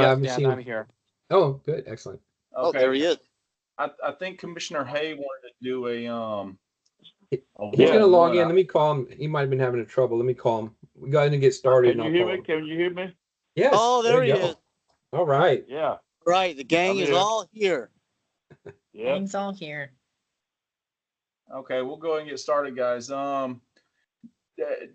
haven't Dan, seen. I'm here. Oh, good, excellent. Oh, there he is. I think Commissioner Hay wanted to do He's Yeah. gonna log in. one-on-one. Let me call him. He might have been having a trouble. Let me call him. We go ahead and get started. Can And you I'll hear call me? him. Can you hear me? Yes. Oh, there you he go. is. All right. Yeah. Right, the gang I'm is here. all here. Yeah. Gang's all here. Okay, we'll go ahead and get started, guys. Do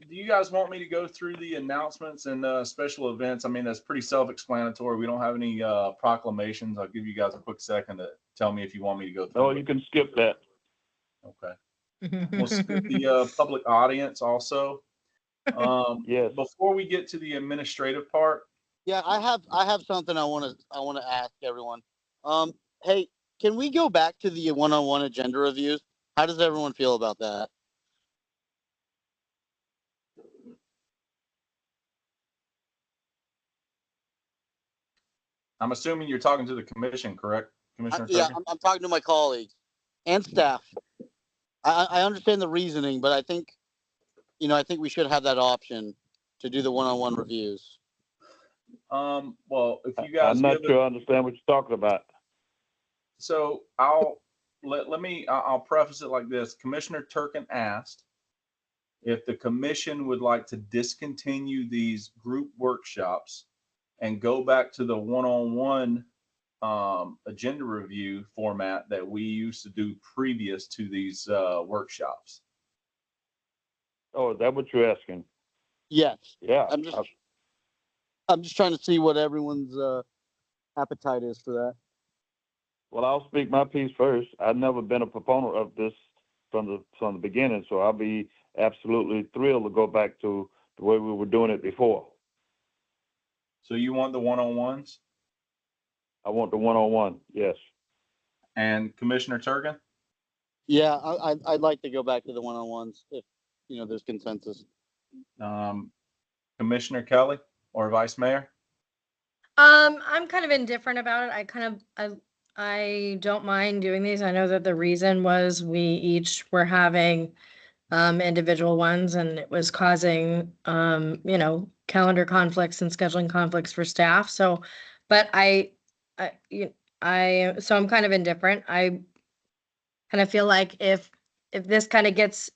you guys want me to go through the announcements and special events? I mean, that's pretty self-explanatory. We don't have any proclamations. I'll give you guys a quick second to tell me if you want me to go through No, it. you can skip that. Okay. We'll skip the public audience also. Yes. Before we get to the administrative part, Yeah, I have something I want to ask everyone. Hey, can we go back to the one-on-one agenda reviews? How does everyone feel about that? I'm assuming you're talking to the commission, correct, Commissioner? Yeah, Turner? I'm talking to my colleagues and staff. I understand the reasoning, but I think we should have that option to do the one-on-one reviews. Well, if you guys I'm not give sure I understand what you're talking about. So I'll preface it like this. Commissioner Turkin asked if the commission would like to discontinue these group workshops and go back to the one-on-one agenda review format that we used to do previous to these workshops. Oh, is that what you're asking? Yes. Yeah. I'm just trying to see what everyone's appetite is for that. Well, I'll speak my piece first. I've never been a proponent of this from the beginning, so I'll be absolutely thrilled to go back to the way we were doing it before. So you want the one-on-ones? I want the one-on-one, yes. And Commissioner Turkin? Yeah, I'd like to go back to the one-on-ones if there's consensus. Commissioner Kelly or Vice Mayor? I'm kind of indifferent about it. I don't mind doing these. I know that the reason was we each were having individual ones, and it was causing calendar conflicts and scheduling conflicts for staff. So, but so I'm kind of indifferent. I kind of feel like if this kind of gets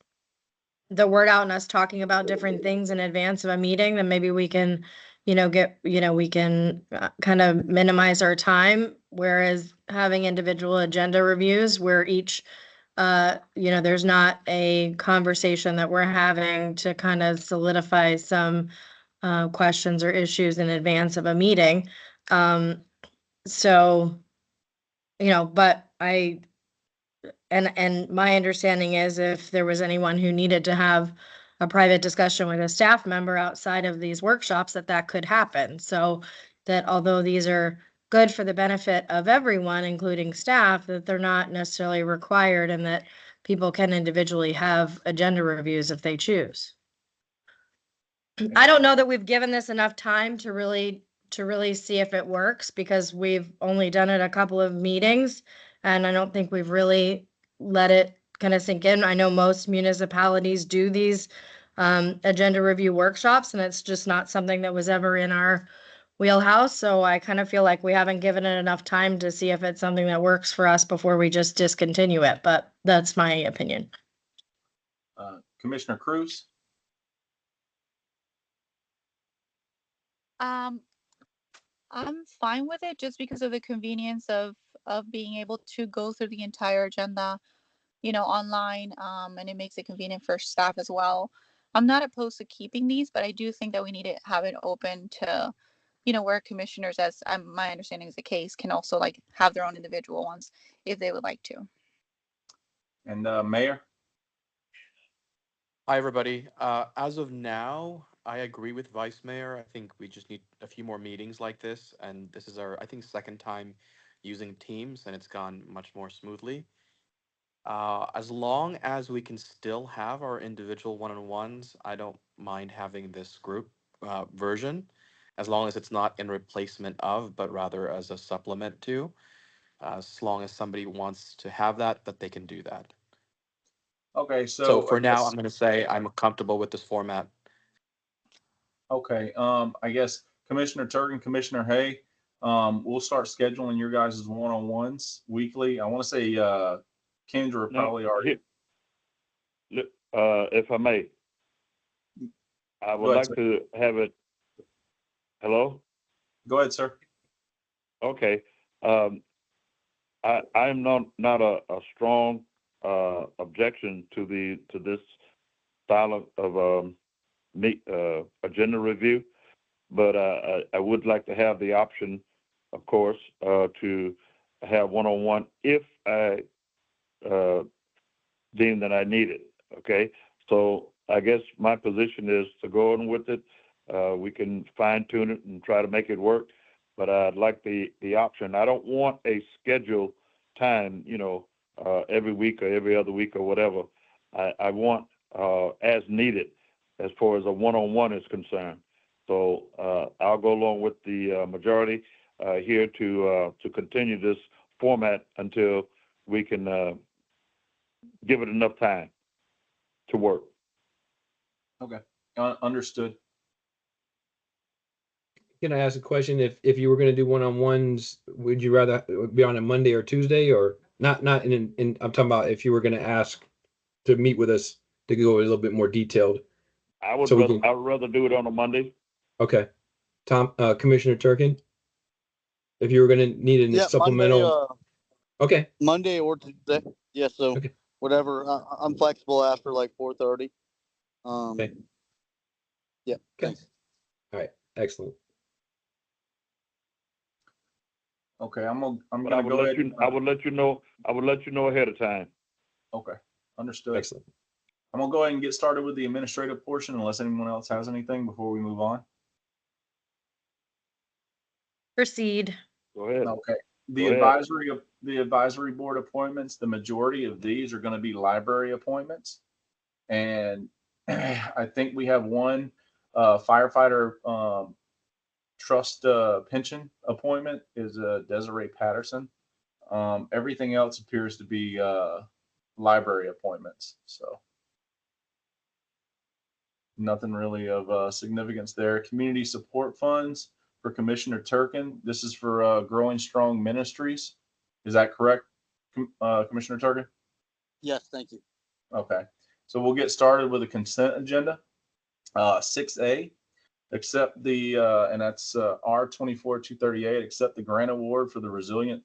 the word out and us talking about different things in advance of a meeting, then maybe we can, we can kind of minimize our time. Whereas having individual agenda reviews where each, there's not a conversation that we're having to kind of solidify some questions or issues in advance of a meeting. So, but and my understanding is if there was anyone who needed to have a private discussion with a staff member outside of these workshops, that could happen. So that although these are good for the benefit of everyone, including staff, that they're not necessarily required and that people can individually have agenda reviews if they choose. I don't know that we've given this enough time to really see if it works, because we've only done it a couple of meetings and I don't think we've really let it kind of sink in. I know most municipalities do these agenda review workshops, and it's just not something that was ever in our wheelhouse. So I kind of feel like we haven't given it enough time to see if it's something that works for us before we just discontinue it. But that's my opinion. Commissioner Cruz? I'm fine with it just because of the convenience of being able to go through the entire agenda, online, and it makes it convenient for staff as well. I'm not opposed to keeping these, but I do think that we need to have it open to, where commissioners, as my understanding is the case, can also have their own individual ones if they would like to. And Mayor? Hi, everybody. As of now, I agree with Vice Mayor. I think we just need a few more meetings like this. And this is our, I think, second time using Teams, and it's gone much more smoothly. As long as we can still have our individual one-on-ones, I don't mind having this group version, as long as it's not in replacement of, but rather as a supplement to. As long as somebody wants to have that they can do that. Okay, So for now, I'm going to say I'm comfortable with this format. Okay, I guess Commissioner Turkin, Commissioner Hay, We'll start scheduling your guys' one-on-ones weekly. I want to say Kendra Now, probably already. if I may, I Go would ahead, like sir. to have it. Hello? Go ahead, sir. Okay. I'm not a strong objection to this style of agenda review, but I would like to have the option, of course, to have one-on-one if I deem that I need it. Okay, so I guess my position is to go on with it. We can fine tune it and try to make it work, but I'd like the option. I don't want a scheduled time, every week or every other week or whatever. I want as needed as far as a one-on-one is concerned. So I'll go along with the majority here to continue this format until we can give it enough time to work. Okay, understood. Can I ask a question? If you were going to do one-on-ones, would you rather be on a Monday or Tuesday, or not? Not in I'm talking about if you were going to ask to meet with us to go a little bit more detailed. I would So we rather can- I would rather do it on a Monday. Okay, Commissioner Turkin, if you were going to need a Yeah, supplemental. Okay, Monday or Tuesday. Yeah, so Okay. whatever. I'm flexible after like 4:30. Okay. Yeah. Okay. Thanks. All right, excellent. Okay, I'm But I gonna would go let ahead. you. I would let you know. I would let you know ahead of time. Okay, understood. Excellent. I'm gonna go ahead and get started with the administrative portion unless anyone else has anything before we move on. Proceed. Go ahead. Okay. Go ahead. The advisory board appointments, the majority of these are going to be library appointments. And I think we have one firefighter trust pension appointment is Desiree Patterson. Everything else appears to be library appointments. So nothing really of significance there. Community support funds for Commissioner Turkin. This is for Growing Strong Ministries. Is that correct, Commissioner Turkin? Yes, thank you. Okay. So we'll get started with a consent agenda. 6A, accept the, and that's R24-238, accept the grant award for the Resilient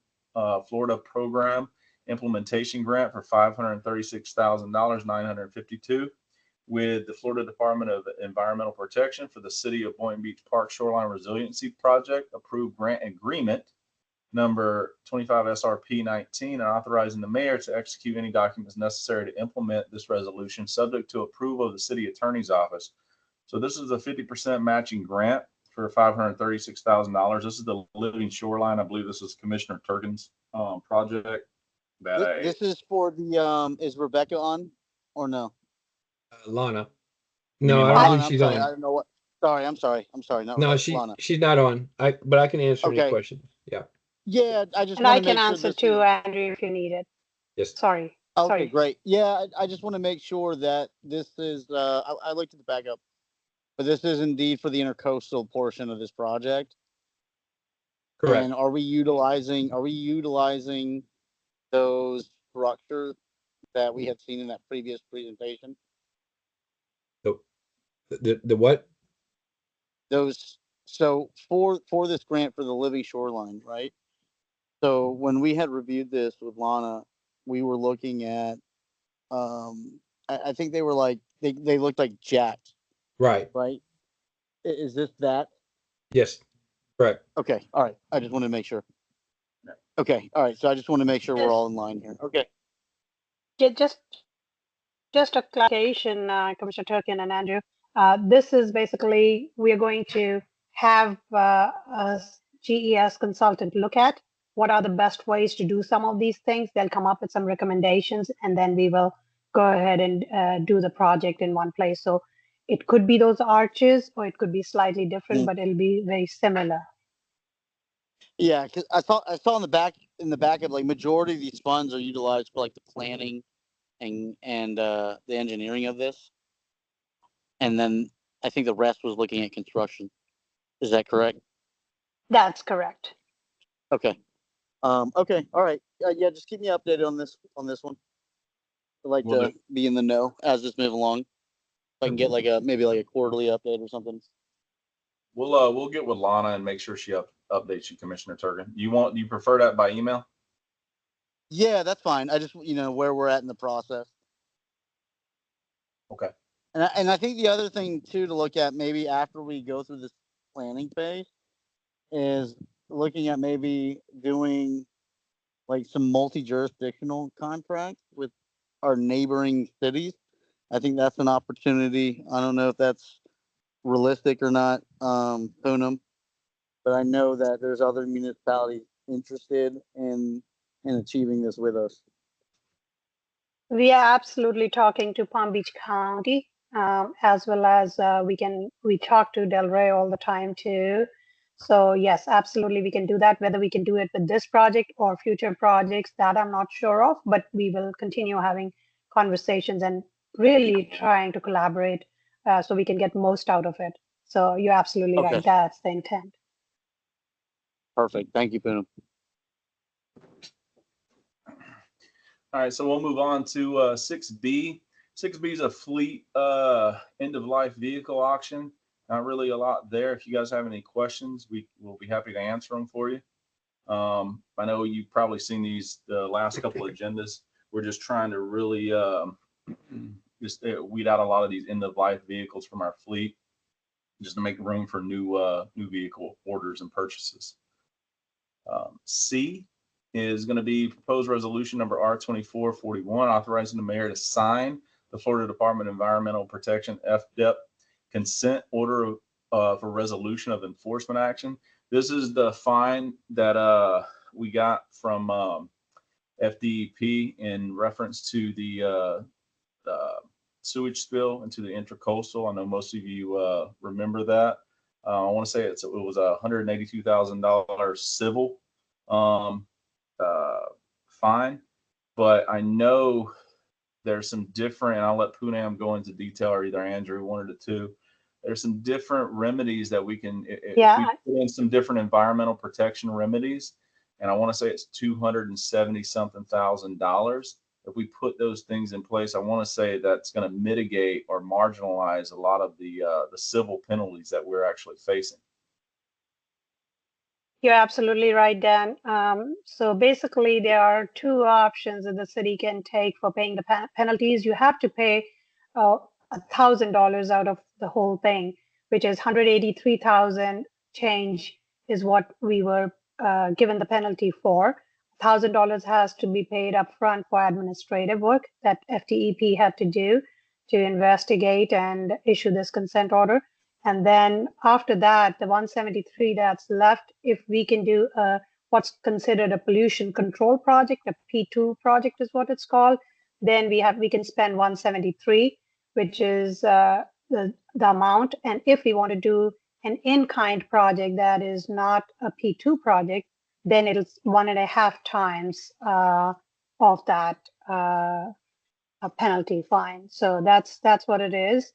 Florida Program Implementation Grant for $536,952 with the Florida Department of Environmental Protection for the City of Boynton Beach Park Shoreline Resiliency Project, approved grant agreement number 25 SRP 19, and authorizing the mayor to execute any documents necessary to implement this resolution, subject to approval of the city attorney's office. So this is a 50% matching grant for $536,000. This is the Living Shoreline. I believe this is Commissioner Turkin's project. This is for the is Rebecca on or no? Lana. You No, mean I don't Lana? believe I'm she's sorry. I on. don't know what. Sorry, I'm sorry. No, No, Lana. she's not on. But I can answer any Okay. questions. Yeah. Yeah, I just And I want to can make sure answer this too, is. Andrew, if you need it. Yes. Sorry. Okay, Sorry. great. Yeah, I just want to make sure that this is. I looked at the backup, but this is indeed for the intercoastal portion of this project. Correct. And are we utilizing those structures that we had seen in that previous presentation? The what? Those. So for this grant for the Living Shoreline, right? So when we had reviewed this with Lana, we were looking at. I think they were like they looked like jacks, Right. right? Is this that? Yes. Correct. Okay. All right. I just want to make sure. Okay. All right. So I just want to make sure we're all in line here. Okay. Just a clarification, Commissioner Turkin and Andrew. This is basically, we are going to have a GES consultant look at what are the best ways to do some of these things. They'll come up with some recommendations, and then we will go ahead and do the project in one place. So it could be those arches, or it could be slightly different, but it'll be very similar. Yeah, because I saw in the back of like majority of these funds are utilized for like the planning and the engineering of this, and then I think the rest was looking at construction. Is that correct? That's correct. Okay. Okay. All right. Yeah. Just keep me updated on this one. I'd like Will to do. be in the know as this move along. If I can get like maybe a quarterly update or something. We'll get with Lana and make sure she updates you, Commissioner Turkin. You prefer that by email? Yeah, that's fine. I just where we're at in the process. Okay. And I think the other thing too to look at maybe after we go through this planning phase is looking at maybe doing like some multi-jurisdictional contracts with our neighboring cities. I think that's an opportunity. I don't know if that's realistic or not, Poonam, but I know that there's other municipalities interested in achieving this with us. We are absolutely talking to Palm Beach County, as well as we talk to Delray all the time too. So yes, absolutely, we can do that. Whether we can do it with this project or future projects, that I'm not sure of, but we will continue having conversations and really trying to collaborate so we can get most out of it. So you're absolutely Okay. right. That's the intent. Perfect. Thank you, Poonam. All right, so we'll move on to 6B. 6B is a fleet end of life vehicle auction. Not really a lot there. If you guys have any questions, we will be happy to answer them for you. I know you've probably seen the last couple of agendas. We're just trying to really just weed out a lot of these end of life vehicles from our fleet, just to make room for new vehicle orders and purchases. C is going to be proposed resolution number R2441, authorizing the mayor to sign the Florida Department of Environmental Protection FDEP consent order for resolution of enforcement action. This is the fine that we got from FDEP in reference to the sewage spill into the intracoastal. I know most of you remember that. I want to say it was a $182,000 civil fine, but I know there's some different, and I'll let Poonam go into detail, or either Andrew, one of the two. There's some different remedies that we can, if we put in some different environmental protection remedies, and I want to say it's $270 something thousand. If we put those things in place, I want to say that's going to mitigate or marginalize a lot of the civil penalties that we're actually facing. You're absolutely right, Dan. So basically, there are two options that the city can take for paying the penalties. You have to pay $1,000 out of the whole thing, which is 183,000 change is what we were given the penalty for. $1,000 has to be paid up front for administrative work that FTEP had to do to investigate and issue this consent order. And then after that, the 173 that's left, if we can do what's considered a pollution control project, a P2 project is what it's called, then we can spend 173, which is the amount. And if we want to do an in-kind project that is not a P2 project, then it's 1.5 times of that a penalty fine. So that's what it is.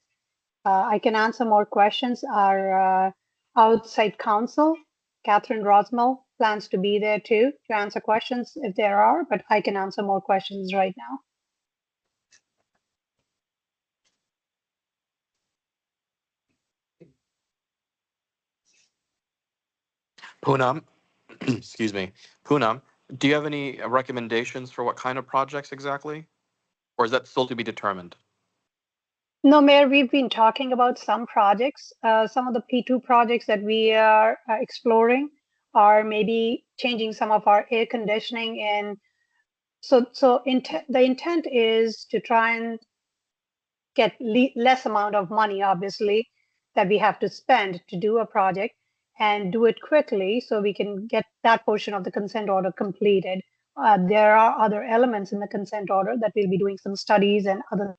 I can answer more questions. Our outside counsel, Catherine Rosmel, plans to be there too to answer questions if there are, but I can answer more questions right now. Poonam, excuse me, Poonam, do you have any recommendations for what kind of projects exactly? Or is that still to be determined? No, Mayor, we've been talking about some projects. Some of the P2 projects that we are exploring are maybe changing some of our air conditioning. And so the intent is to try and get less amount of money, obviously, that we have to spend to do a project and do it quickly so we can get that portion of the consent order completed. There are other elements in the consent order that we'll be doing some studies and other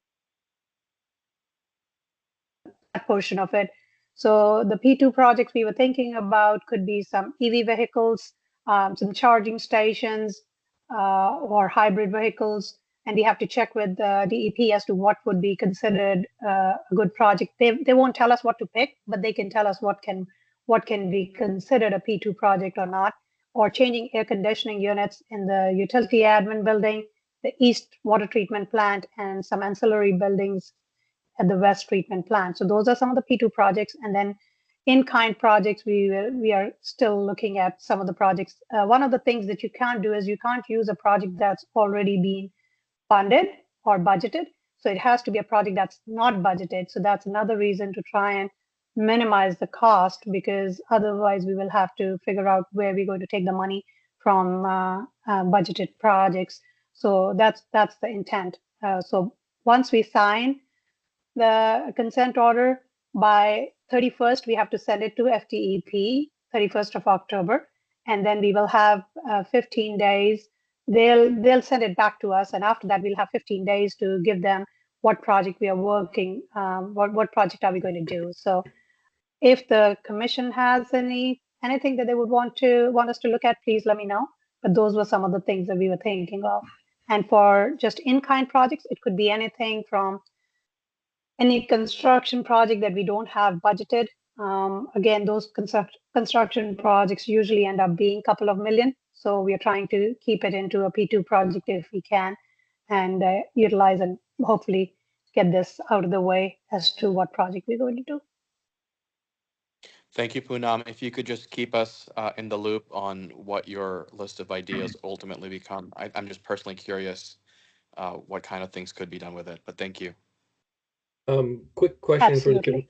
portion of it. So the P2 projects we were thinking about could be some EV vehicles, some charging stations, or hybrid vehicles. And we have to check with the DEP as to what would be considered a good project. They won't tell us what to pick, but they can tell us what can be considered a P2 project or not. or changing air conditioning units in the utility admin building, the east water treatment plant, and some ancillary buildings at the west treatment plant. So those are some of the P2 projects. And then in-kind projects, we are still looking at some of the projects. One of the things that you can't do is you can't use a project that's already been funded or budgeted. So it has to be a project that's not budgeted. So that's another reason to try and minimize the cost, because otherwise we will have to figure out where we're going to take the money from budgeted projects. So that's the intent. So once we sign the consent order by 31st, we have to send it to FTEP, 31st of October, and then we will have 15 days. They'll send it back to us, and after that, we'll have 15 days to give them what project we are working, what project are we going to do. So if the commission has anything that they would want us to look at, please let me know. But those were some of the things that we were thinking of. And for just in-kind projects, it could be anything from any construction project that we don't have budgeted. Again, those construction projects usually end up being a couple of million. So we are trying to keep it into a P2 project if we can, and utilize and hopefully get this out of the way as to what project we're going to do. Thank you, Poonam. If you could just keep us in the loop on what your list of ideas ultimately become. I'm just personally curious what kind of things could be done with it, but thank you. Quick question Absolutely.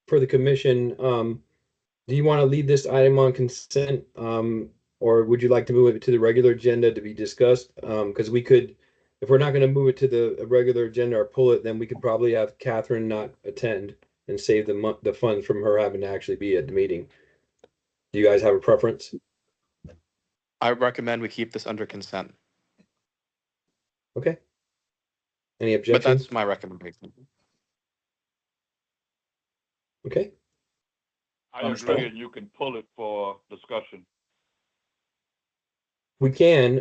for the commission. Do you want to leave this item on consent, or would you like to move it to the regular agenda to be discussed? Because we could, if we're not going to move it to the regular agenda or pull it, then we could probably have Catherine not attend and save the funds from her having to actually be at the meeting. Do you guys have a preference? I recommend we keep this under consent, Okay. Any but objections? that's my recommendation. Okay. I Understood. agree, and you can pull it for discussion. We can.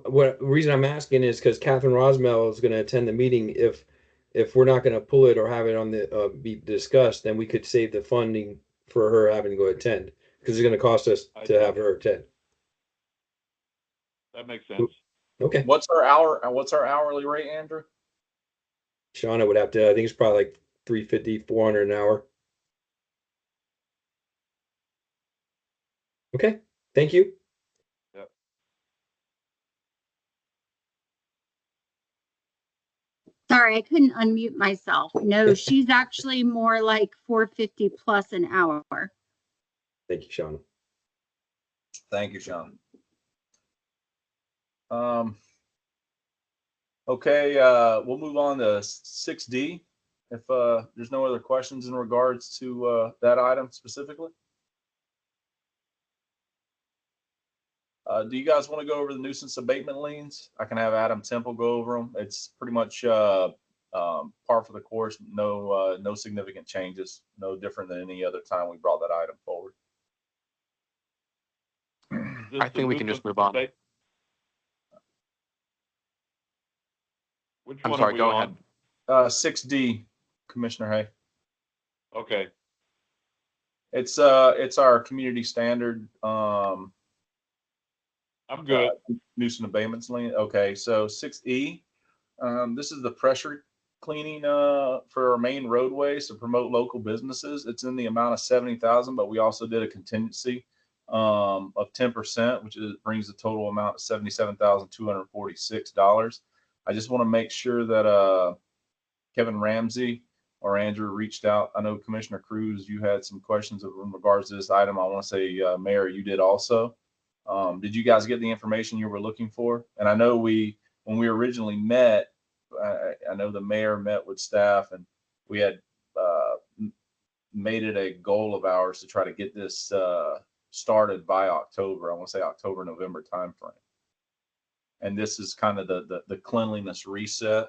What reason I'm asking is because Catherine Rosmell is going to attend the meeting. If we're not going to pull it or have it on the be discussed, then we could save the funding for her having to go attend, because it's going to cost us I to see. have her attend. That makes sense. Okay. What's our hourly rate, Andrew? Shauna would have to. I think it's probably like 350, 400 an hour. Okay. Thank you. Sorry, I couldn't unmute myself. No, she's actually more like 450 plus an hour. Thank you, Shauna. Thank you, Sean. Okay, we'll move on to 6D. If there's no other questions in regards to that item specifically. Do you guys want to go over the nuisance abatement liens? I can have Adam Temple go over them. It's pretty much par for the course. No significant changes. No different than any other time we brought that item forward. I think we can just move on. Which I'm one sorry, are we go on? ahead. 6D, Commissioner Hay. Okay. It's our community standard I'm good. nuisance abatements lien. Okay, so 6E, this is the pressure cleaning for our main roadways to promote local businesses. It's in the amount of 70,000, but we also did a contingency of 10%, which brings the total amount to $77,246. I just want to make sure that Kevin Ramsey or Andrew reached out. I know Commissioner Cruz, you had some questions in regards to this item. I want to say, Mayor, you did also. Did you guys get the information you were looking for? And I know when we originally met, I know the mayor met with staff, and we had made it a goal of ours to try to get this started by October. I want to say October, November timeframe. And this is kind of the cleanliness reset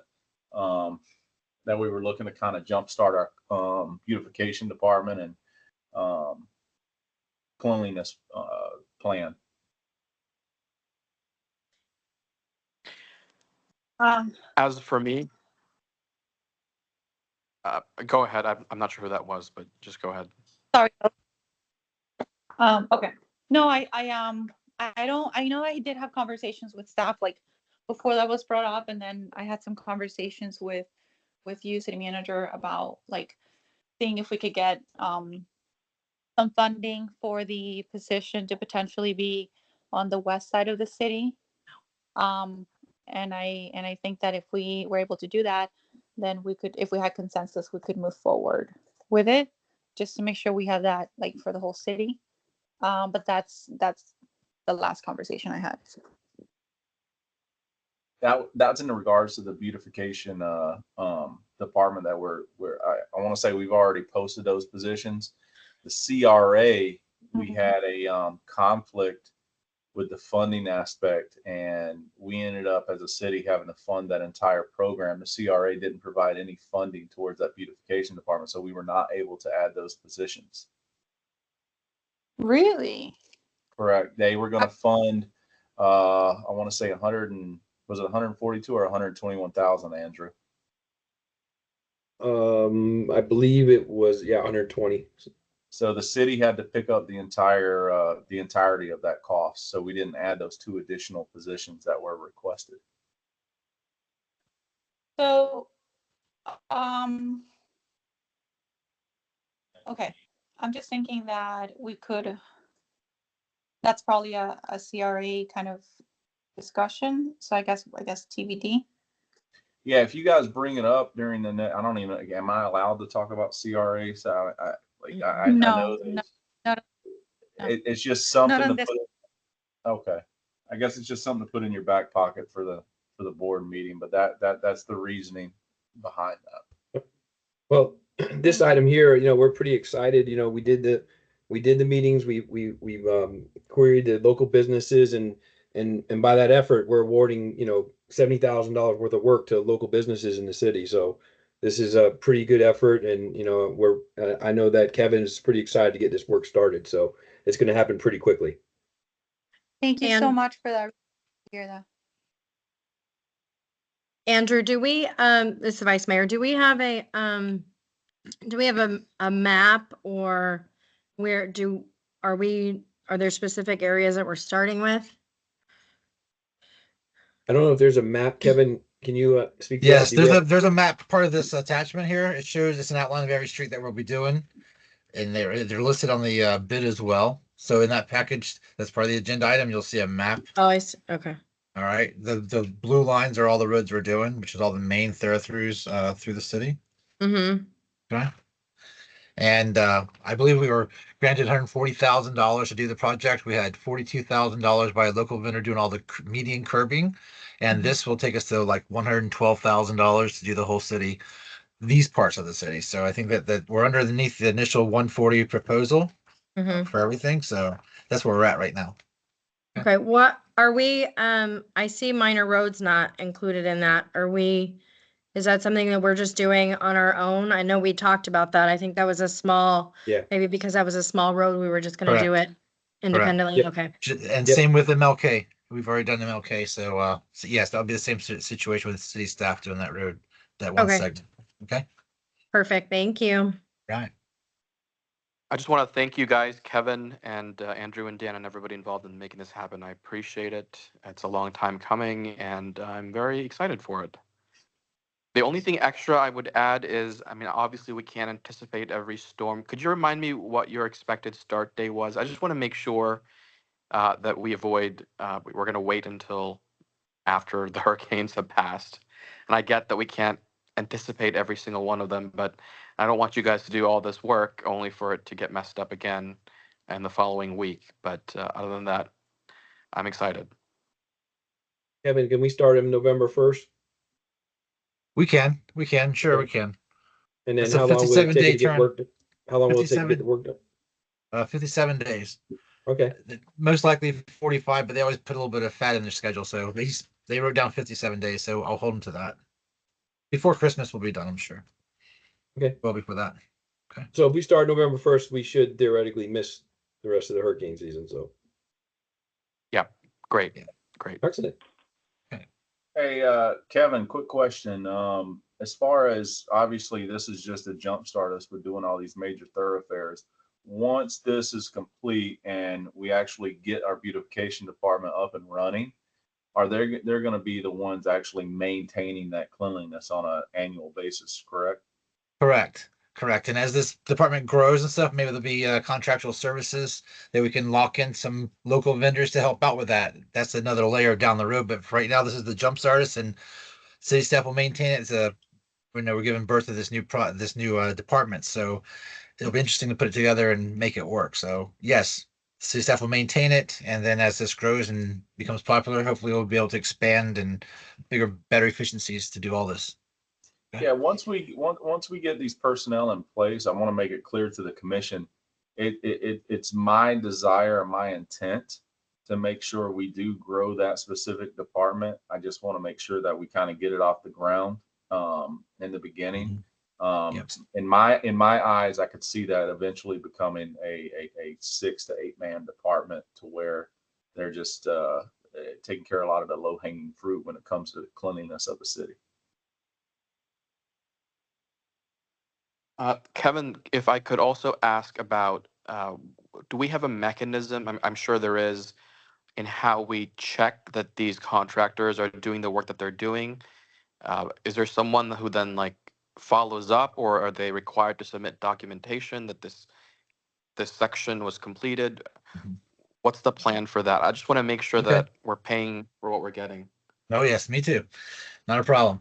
that we were looking to kind of jumpstart our beautification department and cleanliness plan. As for me, go ahead. I'm not sure who that was, but just go ahead. Sorry. Okay. No, I know I did have conversations with staff like before that was brought up, and then I had some conversations with you, city manager, about like seeing if we could get some funding for the position to potentially be on the west side of the city. Um, and I think that if we were able to do that, then we could, if we had consensus, we could move forward with it, just to make sure we have that like for the whole city. But that's the last conversation I had. That's in regards to the beautification department that I want to say we've already posted those positions. The CRA, we had a conflict with the funding aspect, and we ended up as a city having to fund that entire program. The CRA didn't provide any funding towards that beautification department, so we were not able to add those positions. Really? Correct. They were going to fund I want to say 100 and was it 142 or 121,000, Andrew? I believe it was 120. So the city had to pick up the entirety of that cost. So we didn't add those 2 additional positions that were requested. So, okay. I'm just thinking that we could, that's probably a CRA kind of discussion. So I guess TBD. Yeah, if you guys bring it up during the I don't even, am I allowed to talk about CRA? So I know No, it's just something not to on this. put. Okay, I guess it's just something to put in your back pocket for the board meeting. But that's the reasoning behind that. Well, this item here, we're pretty excited. We did the meetings. We've queried the local businesses, and by that effort, we're awarding $70,000 worth of work to local businesses in the city. So this is a pretty good effort, and I know that Kevin is pretty excited to get this work started. So it's going to happen pretty quickly. Thank you so And- much for that. Hear that. Andrew, do we, this is Vice Mayor, do we have a map, or are there specific areas that we're starting with? I don't know if there's a map. Kevin, can you speak to Yes, that? there's a map part of this attachment here. It shows it's an outline of every street that we'll be doing, and they're listed on the bid as well. So in that package, that's part of the agenda item. You'll see a map. Oh, I see. Okay. All right, the blue lines are all the roads we're doing, which is all the main thoroughfares through the city. Mm-hmm. Okay. And I believe we were granted $140,000 to do the project. We had $42,000 by a local vendor doing all the median curbing, and this will take us to like $112,000 to do the whole city, these parts of the city. So I think that we're underneath the initial 140 proposal for everything. So that's where we're at right now. Okay, what are we, I see minor roads not included in that. Is that something that we're just doing on our own? I know we talked about that. I think that was a small, maybe because that was a small road, we were just gonna do it independently. Yep. Okay. And Yep. same with MLK. We've already done MLK. So yes, that'll be the same situation with city staff doing that road, that one Okay. segment. Okay. Perfect. Thank you. Right. I just want to thank you guys, Kevin and Andrew and Dan and everybody involved in making this happen. I appreciate it. It's a long time coming, and I'm very excited for it. The only thing extra I would add is, I mean, obviously we can't anticipate every storm. Could you remind me what your expected start day was? I just want to make sure that we avoid, we're going to wait until after the hurricanes have passed. And I get that we can't anticipate every single one of them, but I don't want you guys to do all this work only for it to get messed up again and the following week. But other than that, I'm excited. Kevin, can we start him November 1st? We can, sure, Okay. we can. And then It's a how long will it take 57-day to get turn. work? How long will it take to get the 57. work done? 57 days. Okay. Most likely 45, but they always put a little bit of fat in their schedule. So they wrote down 57 days. So I'll hold them to that. Before Christmas will be done, I'm sure. Okay. Well, before that. Okay. So if we start November 1st, we should theoretically miss the rest of the hurricane season. So. Yeah, great. Yeah. Great. Excellent. Hey, Kevin, quick question. As far as obviously this is just a jump start us with doing all these major thoroughfares. once this is complete and we actually get our beautification department up and running, they're going to be the ones actually maintaining that cleanliness on an annual basis, correct? Correct. Correct. And as this department grows and stuff, maybe there'll be contractual services that we can lock in some local vendors to help out with that. That's another layer down the road. But for right now, this is the jump start, and city staff will maintain it. It's we're giving birth to this new department, so it'll be interesting to put it together and make it work. So yes, city staff will maintain it, and then as this grows and becomes popular, hopefully we'll be able to expand and better efficiencies to do all this. Yeah, once we get these personnel in place, I want to make it clear to the commission, it's my desire, my intent to make sure we do grow that specific department. I just want to make sure that we kind of get it off the ground in the beginning. Yep. In my eyes, I could see that eventually becoming a 6 to 8 man department to where they're just taking care of a lot of the low hanging fruit when it comes to the cleanliness of the city. Kevin, if I could also ask about, do we have a mechanism? I'm sure there is, in how we check that these contractors are doing the work that they're doing. Is there someone who then like follows up, or are they required to submit documentation that this section was completed? Mhm. What's the plan for that? I just want to make sure Okay. that we're paying for what we're getting. Oh yes, me too. Not a problem.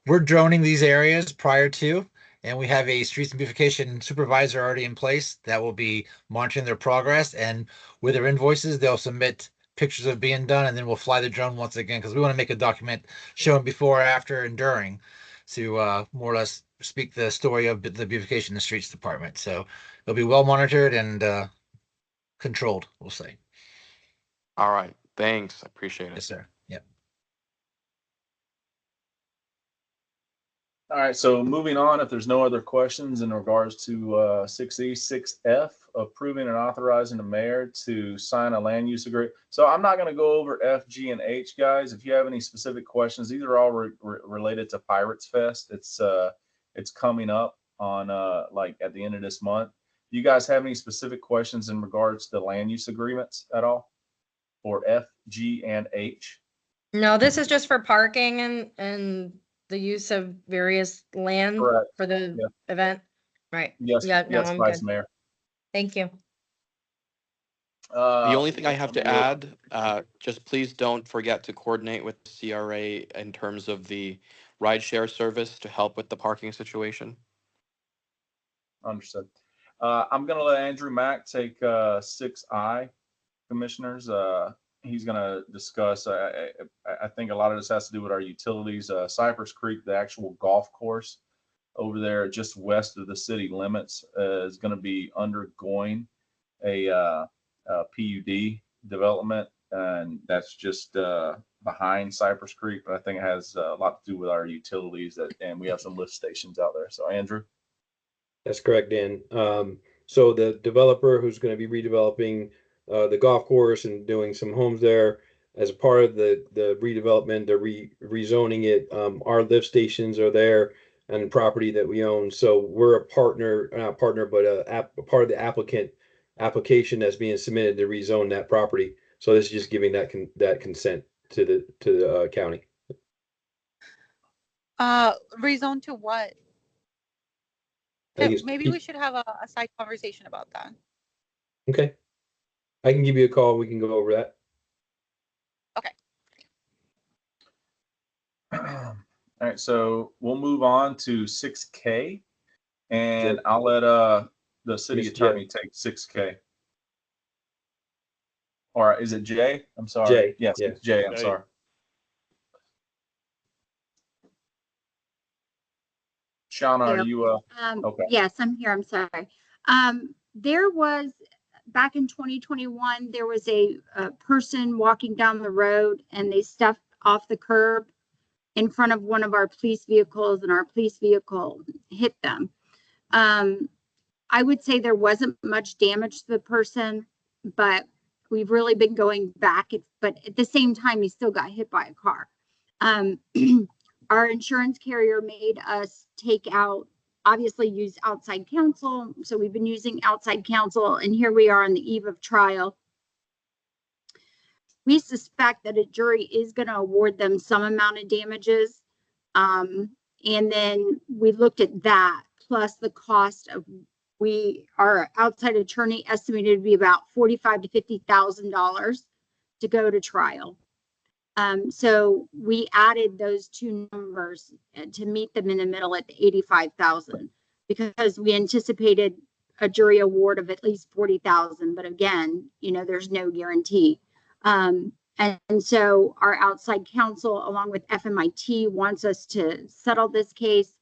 We're droning these areas prior to, and we have a streets and beautification supervisor already in place that will be monitoring their progress. And with their invoices, they'll submit pictures of being done, and then we'll fly the drone once again because we want to make a document showing before, after, and during to more or less speak the story of the beautification and streets department. So it'll be well monitored and controlled, we'll say. All right, thanks. I appreciate it. Yes, sir. Yep. All right, so moving on, if there's no other questions in regards to 6E, 6F, approving and authorizing the mayor to sign a land use agreement. So I'm not going to go over F, G, and H, guys. If you have any specific questions, these are all related to Pirates Fest. It's coming up on like at the end of this month. Do you guys have any specific questions in regards to land use agreements at all, or F, G, and H? No, this is just for parking and the use of various land Correct. for the Yeah. event. Right. Yes. Yeah, no, Yes, I'm Vice good. Mayor. Thank you. The only thing I have to let me add, just please don't forget to coordinate with CRA in terms of the rideshare service to help with the parking situation. Understood. I'm going to let Andrew Mack take 6I, commissioners. He's going to discuss, I think a lot of this has to do with our utilities. Cypress Creek, the actual golf course over there just west of the city limits, is going to be undergoing a PUD development, and that's just behind Cypress Creek, but I think it has a lot to do with our utilities, and we have some lift stations out there. So Andrew. That's correct, Dan. So the developer who's going to be redeveloping the golf course and doing some homes there, as a part of the redevelopment, they're rezoning it. Our lift stations are there and property that we own. So we're a partner, not partner, but a part of the application that's being submitted to rezone that property. So this is just giving that consent to the county. Rezone to what? I think it's Maybe we should have a side conversation about that. okay. I can give you a call. We can go over that. Okay. All right, so we'll move on to 6K, and Sure. I'll let the city Yes, attorney take 6K. Or is it J? I'm sorry. J, Yes, yeah. it's J. I'm J. sorry. Shauna, are Yep. you okay? Yes, I'm here. I'm sorry. There was back in 2021, there was a person walking down the road and they stepped off the curb in front of one of our police vehicles, and our police vehicle hit them. I would say there wasn't much damage to the person, but we've really been going back. But at the same time, he still got hit by a car. Our insurance carrier made us take out obviously use outside counsel. So we've been using outside counsel, and here we are on the eve of trial. We suspect that a jury is going to award them some amount of damages. And then we looked at that plus the cost of our outside attorney estimated to be about $45,000 to $50,000 to go to trial. So we added those two numbers to meet them in the middle at the 85,000 because we anticipated a jury award of at least 40,000. But again, there's no guarantee. And so our outside counsel, along with FMIT, wants us to settle this case.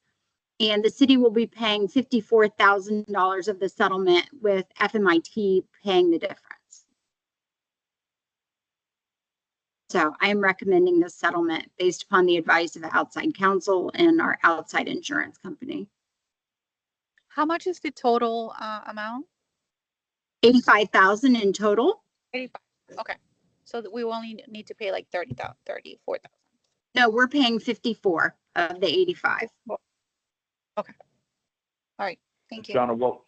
And the city will be paying $54,000 of the settlement, with FMIT paying the difference. So I am recommending this settlement based upon the advice of outside counsel and our outside insurance company. How much is the total amount? 85,000 in total. 85. Okay. So that we only need to pay like 34,000. No, we're paying 54 of the 85. Okay. All right. Thank you. Donna, what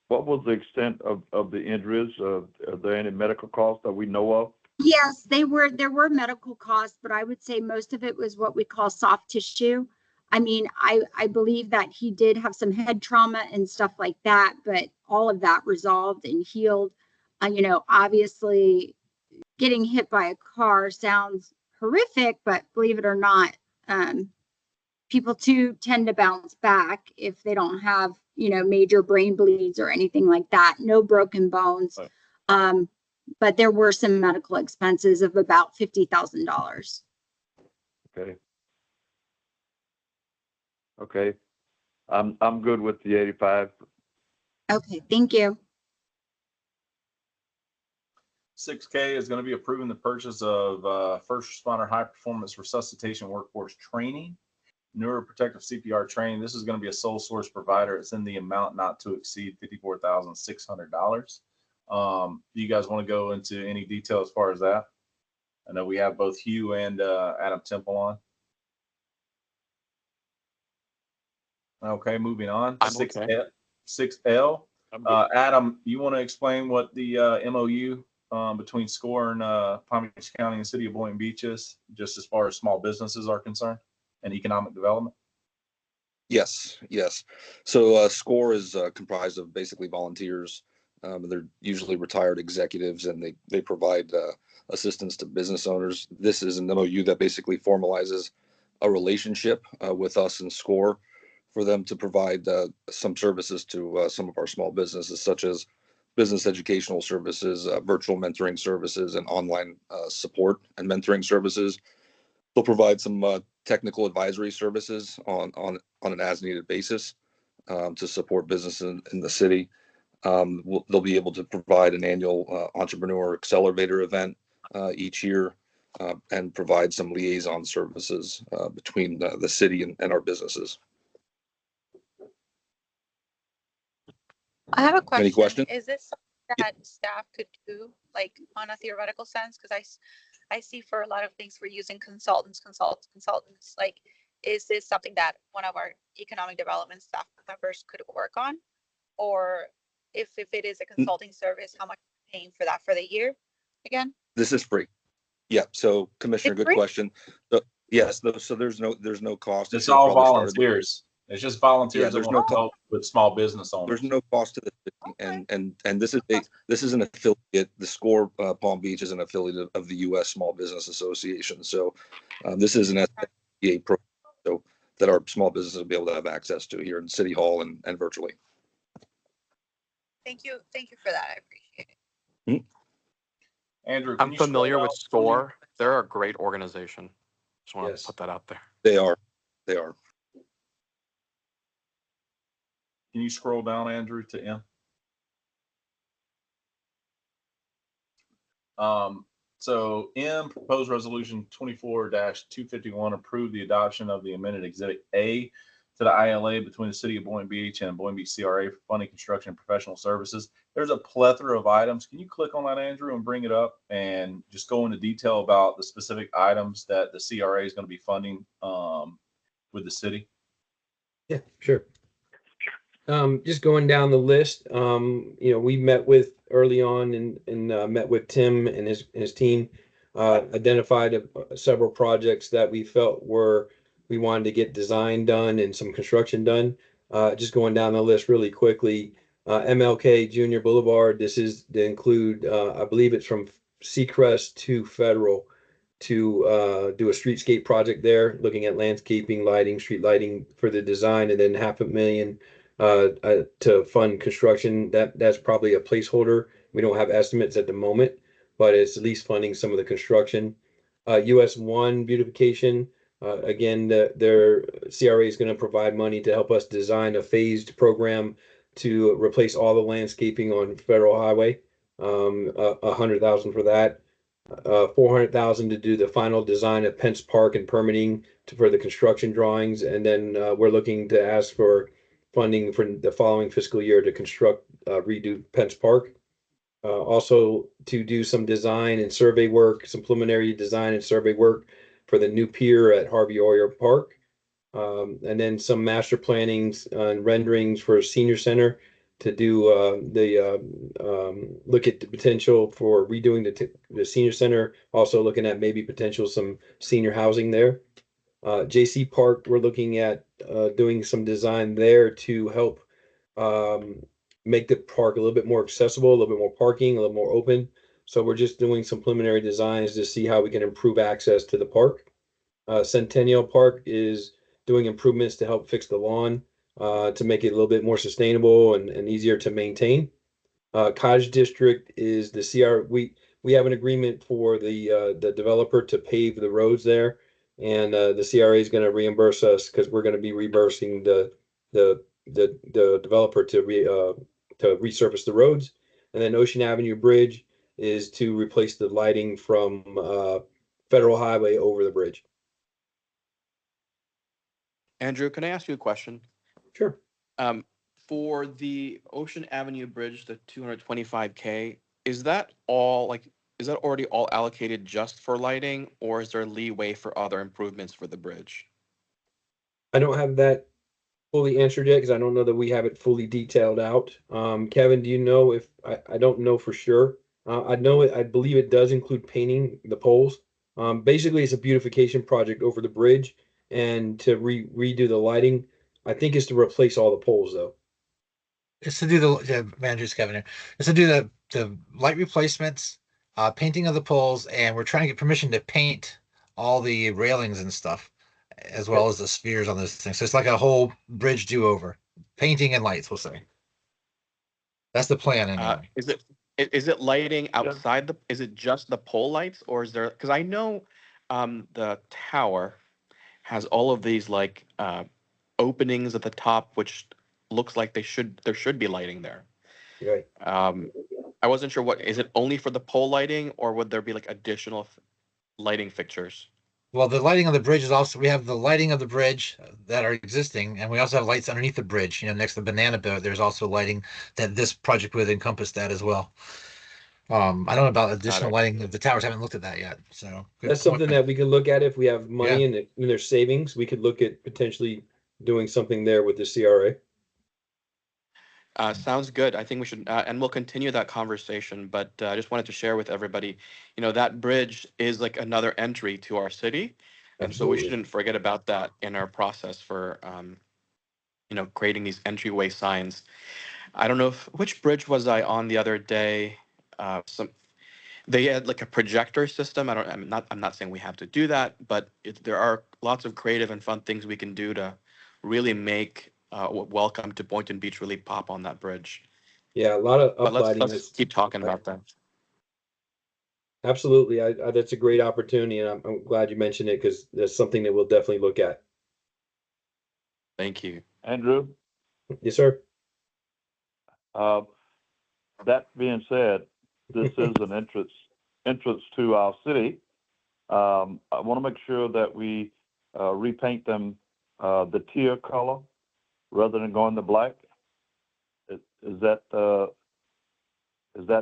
was the extent of the injuries? Are there any medical costs that we know of? Yes, there were medical costs, but I would say most of it was what we call soft tissue. I mean, I believe that he did have some head trauma and stuff like that, but all of that resolved and healed. Obviously getting hit by a car sounds horrific, but believe it or not, people too tend to bounce back if they don't have, major brain bleeds or anything like that. No broken bones. Right. But there were some medical expenses of about $50,000. Okay. I'm good with the 85. Okay, thank you. 6K is going to be approving the purchase of first responder high performance resuscitation workforce training, neuroprotective CPR training. This is going to be a sole source provider. It's in the amount not to exceed $54,600. Do you guys want to go into any detail as far as that? I know we have both Hugh and Adam Temple on. Okay, moving on. I'm 6L. okay. 6L. Adam, you want to explain what the MOU between SCORE and Palm Beach County and the City of Boynton Beach is, just as far as small businesses are concerned and economic development? Yes. So SCORE is comprised of basically volunteers. They're usually retired executives, and they provide assistance to business owners. This is an MOU that basically formalizes a relationship with us and SCORE for them to provide some services to some of our small businesses, such as business educational services, virtual mentoring services, and online support and mentoring services. They'll provide some technical advisory services on an as-needed basis to support businesses in the city. They'll be able to provide an annual entrepreneur accelerator event each year and provide some liaison services between the city and our businesses. I have a question. Any questions? Is this something that staff could do, like on a theoretical sense? Because I see for a lot of things we're using consultants. Like, is this something that one of our economic development staff members could work on? Or if it is a consulting service, how much are you paying for that for the year again? This is free. Yeah. So Commissioner, good question. So, yes. So there's no cost. It's all volunteers. It's just volunteers that want to help with small business owners. There's no cost to the city, and this is an affiliate. The SCORE Palm Beach is an affiliate of the U.S. Small Business Association. So this is an SBA program, so that our small businesses will be able to have access to here in City Hall and virtually. Thank you for that. I appreciate it. Mm-hmm. Andrew, I'm familiar with SCORE. They're a great organization. Just want to put that out there. They are. Can you scroll down, Andrew, to M? So M, proposed resolution 24-251, approved the adoption of the amended Exhibit A to the ILA between the City of Boynton Beach and Boynton Beach CRA for funding construction and professional services. There's a plethora of items. Can you click on that, Andrew, and bring it up and just go into detail about the specific items that the CRA is going to be funding with the city? Yeah, sure. Just going down the list, we met with early on and met with Tim and his team, identified several projects that we felt we wanted to get design done and some construction done. Just going down the list really quickly, MLK Junior Boulevard, this is to include, I believe it's from Seacrest to Federal to do a streetscape project there, looking at landscaping, lighting, street lighting for the design, and then $500,000 to fund construction. That's probably a placeholder. We don't have estimates at the moment, but it's at least funding some of the construction. US one beautification. Again, their CRA is going to provide money to help us design a phased program to replace all the landscaping on Federal Highway. 100,000 for that. 400,000 to do the final design of Pence Park and permitting for the construction drawings, and then we're looking to ask for funding for the following fiscal year to construct, redo Pence Park. Also to do some design and survey work, some preliminary design and survey work for the new pier at Harvey Oyer Park. And then some master plannings and renderings for senior center to do look at the potential for redoing the senior center. Also looking at maybe potential some senior housing there. JC Park, we're looking at doing some design there to help make the park a little bit more accessible, a little bit more parking, a little more open. So we're just doing some preliminary designs to see how we can improve access to the park. Centennial Park is doing improvements to help fix the lawn, to make it a little bit more sustainable and easier to maintain. Cottage District is the we have an agreement for the developer to pave the roads there, and the CRA is going to reimburse us because we're going to be reimbursing the developer to resurface the roads. And then Ocean Avenue Bridge is to replace the lighting from Federal Highway over the bridge. Andrew, can I ask you a question? Sure. For the Ocean Avenue Bridge, the 225K, is that already all allocated just for lighting, or is there leeway for other improvements for the bridge? I don't have that fully answered yet because I don't know that we have it fully detailed out. Kevin, do you know if I don't know for sure? I know I believe it does include painting the poles. Basically, it's a beautification project over the bridge, and to redo the lighting. I think it's to replace all the poles though. It's to do manager's Kevin here. It's to do the light replacements, painting of the poles, and we're trying to get permission to paint all the railings and stuff, as well as the spheres on this thing. So it's like a whole bridge do-over, painting and lights, we'll say. That's the plan anyway. Is it lighting outside is it just the pole lights, or is there, because I know the tower has all of these openings at the top, which looks like there should be lighting there. Right. I wasn't sure is it only for the pole lighting, or would there be additional lighting fixtures? Well, the lighting of the bridge is also, we have the lighting of the bridge that are existing, and we also have lights underneath the bridge. Next to the banana boat, there's also lighting that this project would encompass that as well. I don't know about additional lighting. The towers haven't looked at that yet. So that's something that we could look at if we have money and there's savings. We could look at potentially doing something there with the CRA. Sounds good. I think we should, and we'll continue that conversation. But I just wanted to share with everybody, that bridge is like another entry to our city, and so we shouldn't forget about that in our process for, creating these entryway signs. I don't know which bridge was I on the other day. They had a projector system. I'm not saying we have to do that, but there are lots of creative and fun things we can do to really make welcome to Boynton Beach really pop on that bridge. Yeah, a lot of uplighting. Let's keep talking about that. Absolutely. That's a great opportunity, and I'm glad you mentioned it because that's something that we'll definitely look at. Thank you. Andrew? Yes, sir. That being said, this is an entrance to our city. I want to make sure that we repaint them the teal color rather than going the black. Is that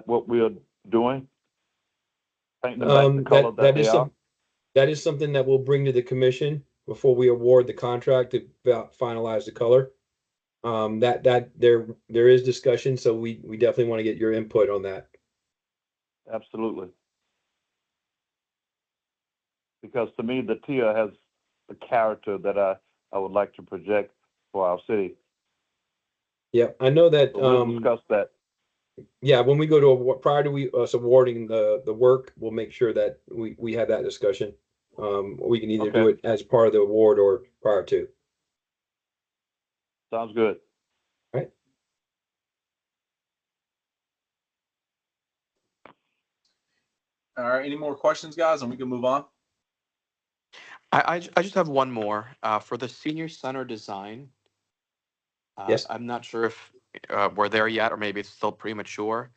what we're doing? Painting them back the color that they are? That is something that we'll bring to the commission before we award the contract to finalize the color. That there is discussion, so we definitely want to get your input on that. Absolutely. Because to me, the TIA has the character that I would like to project for our city. Yeah, I know that. So we'll discuss that. Yeah, when we go to prior to us awarding the work, we'll make sure that we have that discussion. We can either do Okay. it as part of the award or prior to. Sounds good. Right. All right. Any more questions, guys, and we can move on. I just have one more for the senior center design. Yes. I'm not sure if we're there yet, or maybe it's still premature.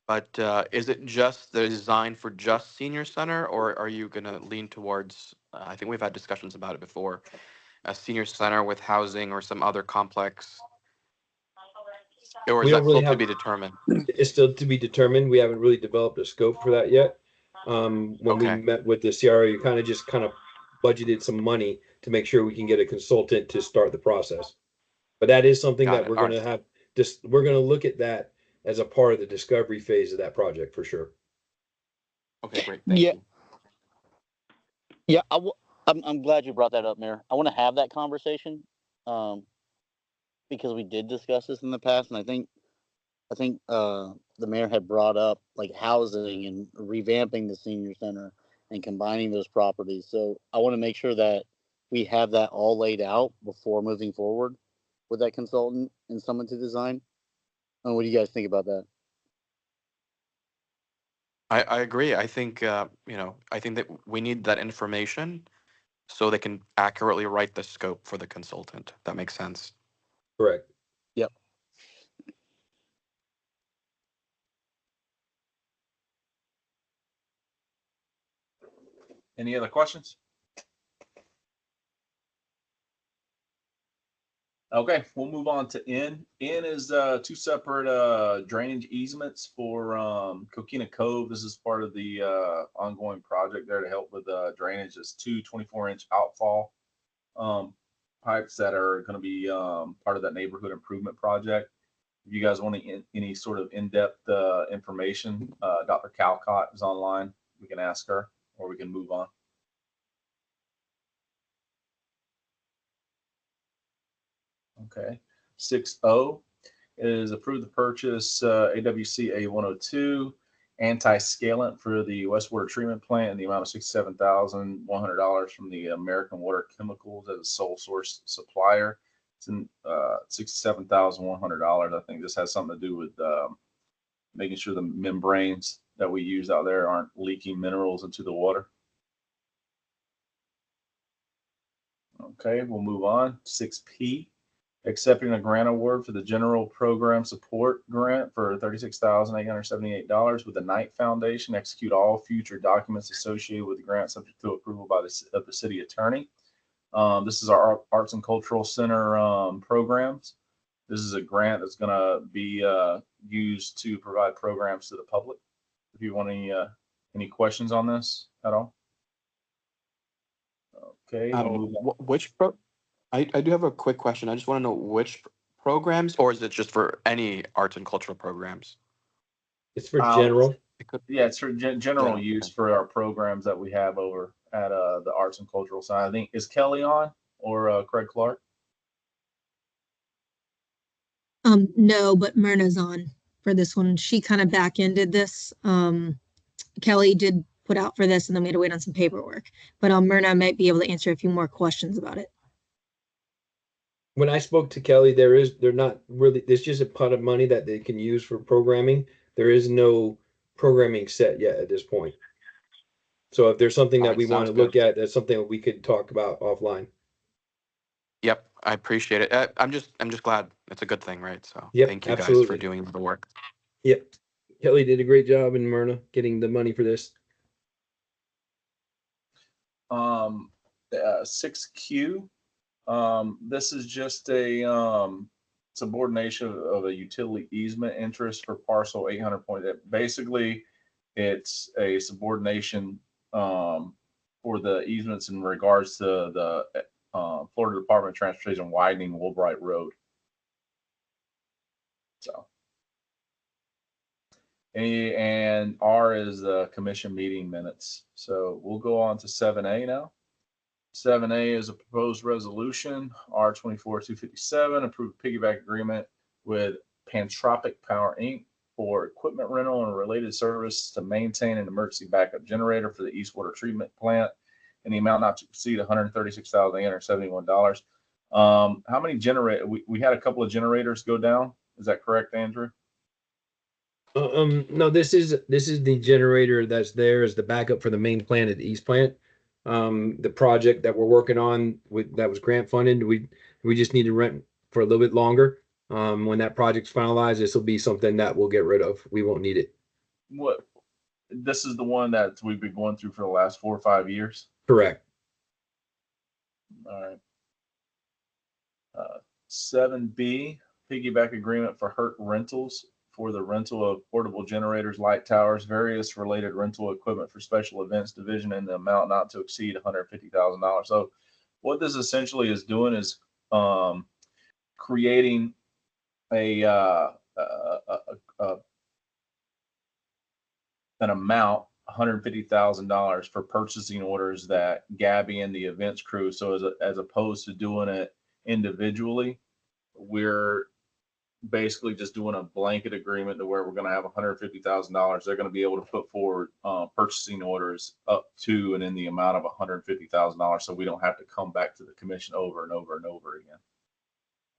But is it just the design for just senior center, or are you going to lean towards? I think we've had discussions about it before. A senior center with housing or some other complex, or We is don't that really still to have. be determined? It's still to be determined. We haven't really developed a scope for that yet. When we Okay, met with the CRO, you kind of budgeted some money to make sure we can get a consultant to start the process. But that is something got that it. we're All going right. to have. Just we're going to look at that as a part of the discovery phase of that project for sure. Okay, great. Thank Yeah, you. yeah. I'm glad you brought that up, Mayor. I want to have that conversation, um, because we did discuss this in the past, and I think the mayor had brought up like housing and revamping the senior center and combining those properties. So I want to make sure that we have that all laid out before moving forward with that consultant and someone to design. And what do you guys think about that? I agree. I think I think that we need that information so they can accurately write the scope for the consultant. That makes sense. Correct. Yep. Any other questions? Okay, we'll move on to N. N is two separate drainage easements for Coquina Cove. This is part of the ongoing project there to help with drainage. It's two 24-inch outfall um, pipes that are going to be part of that neighborhood improvement project. If you guys want any sort of in-depth information, Dr. Calcott is online. We can ask her, or we can move on. Okay. 6O is approve the purchase AWC A102 anti-scalant for the wastewater treatment plant in the amount of $67,100 from the American Water Chemicals as a sole source supplier. It's in $67,100. I think this has something to do with making sure the membranes that we use out there aren't leaking minerals into the water. Okay, we'll move on. 6P, accepting a grant award for the general program support grant for $36,878 with the Knight Foundation. Execute all future documents associated with the grant subject to approval by the city attorney. This is our Arts and Cultural Center programs. This is a grant that's going to be used to provide programs to the public. If you want any questions on this at all? Okay, we'll move on. Which I do have a quick question. I just want to know which programs, or is it just for any arts and cultural programs? It's for general. It could, Yeah, it's for general general, use okay. for our programs that we have over at the arts and cultural side. I think, is Kelly on or Craig Clark? No, but Myrna's on for this one. She kind of back-ended this. Kelly did put out for this, and then we had to wait on some paperwork. But Myrna might be able to answer a few more questions about it. When I spoke to Kelly, they're not really, there's just a pot of money that they can use for programming. There is no programming set yet at this point. So if there's something All that right, we want sounds to good. look at, that's something that we could talk about offline. Yep, I appreciate it. I'm just glad it's a good thing, right? So Yep, thank you guys for absolutely. doing the work. Yep. Kelly did a great job in Myrna getting the money for this. 6Q. This is just a subordination of a utility easement interest for parcel 800 point. Basically, it's a subordination for the easements in regards to the Florida Department of Transportation widening Woolbright Road. So, and R is the commission meeting minutes. So we'll go on to 7A now. 7A is a proposed resolution, R 24-257, approved piggyback agreement with Pantropic Power Inc. for equipment rental and related service to maintain an emergency backup generator for the East Water Treatment Plant in the amount not to exceed $136,871. How many generator? We had a couple of generators go down. Is that correct, Andrew? No, this is the generator that's there as the backup for the main plant at the East Plant. The project that we're working on that was grant funded, we just need to rent for a little bit longer. When that project's finalized, this will be something that we'll get rid of. We won't need it. What? This is the one that we've been going through for the last 4 or 5 years. Correct. All right. 7B, piggyback agreement for Hurt Rentals for the rental of portable generators, light towers, various related rental equipment for special events division in the amount not to exceed $150,000. So what this essentially is doing is creating an amount, $150,000 for purchasing orders that Gabby and the events crew. So as opposed to doing it individually, we're basically just doing a blanket agreement to where we're going to have $150,000. They're going to be able to put forward purchasing orders up to and in the amount of $150,000, so we don't have to come back to the commission over and over and over again.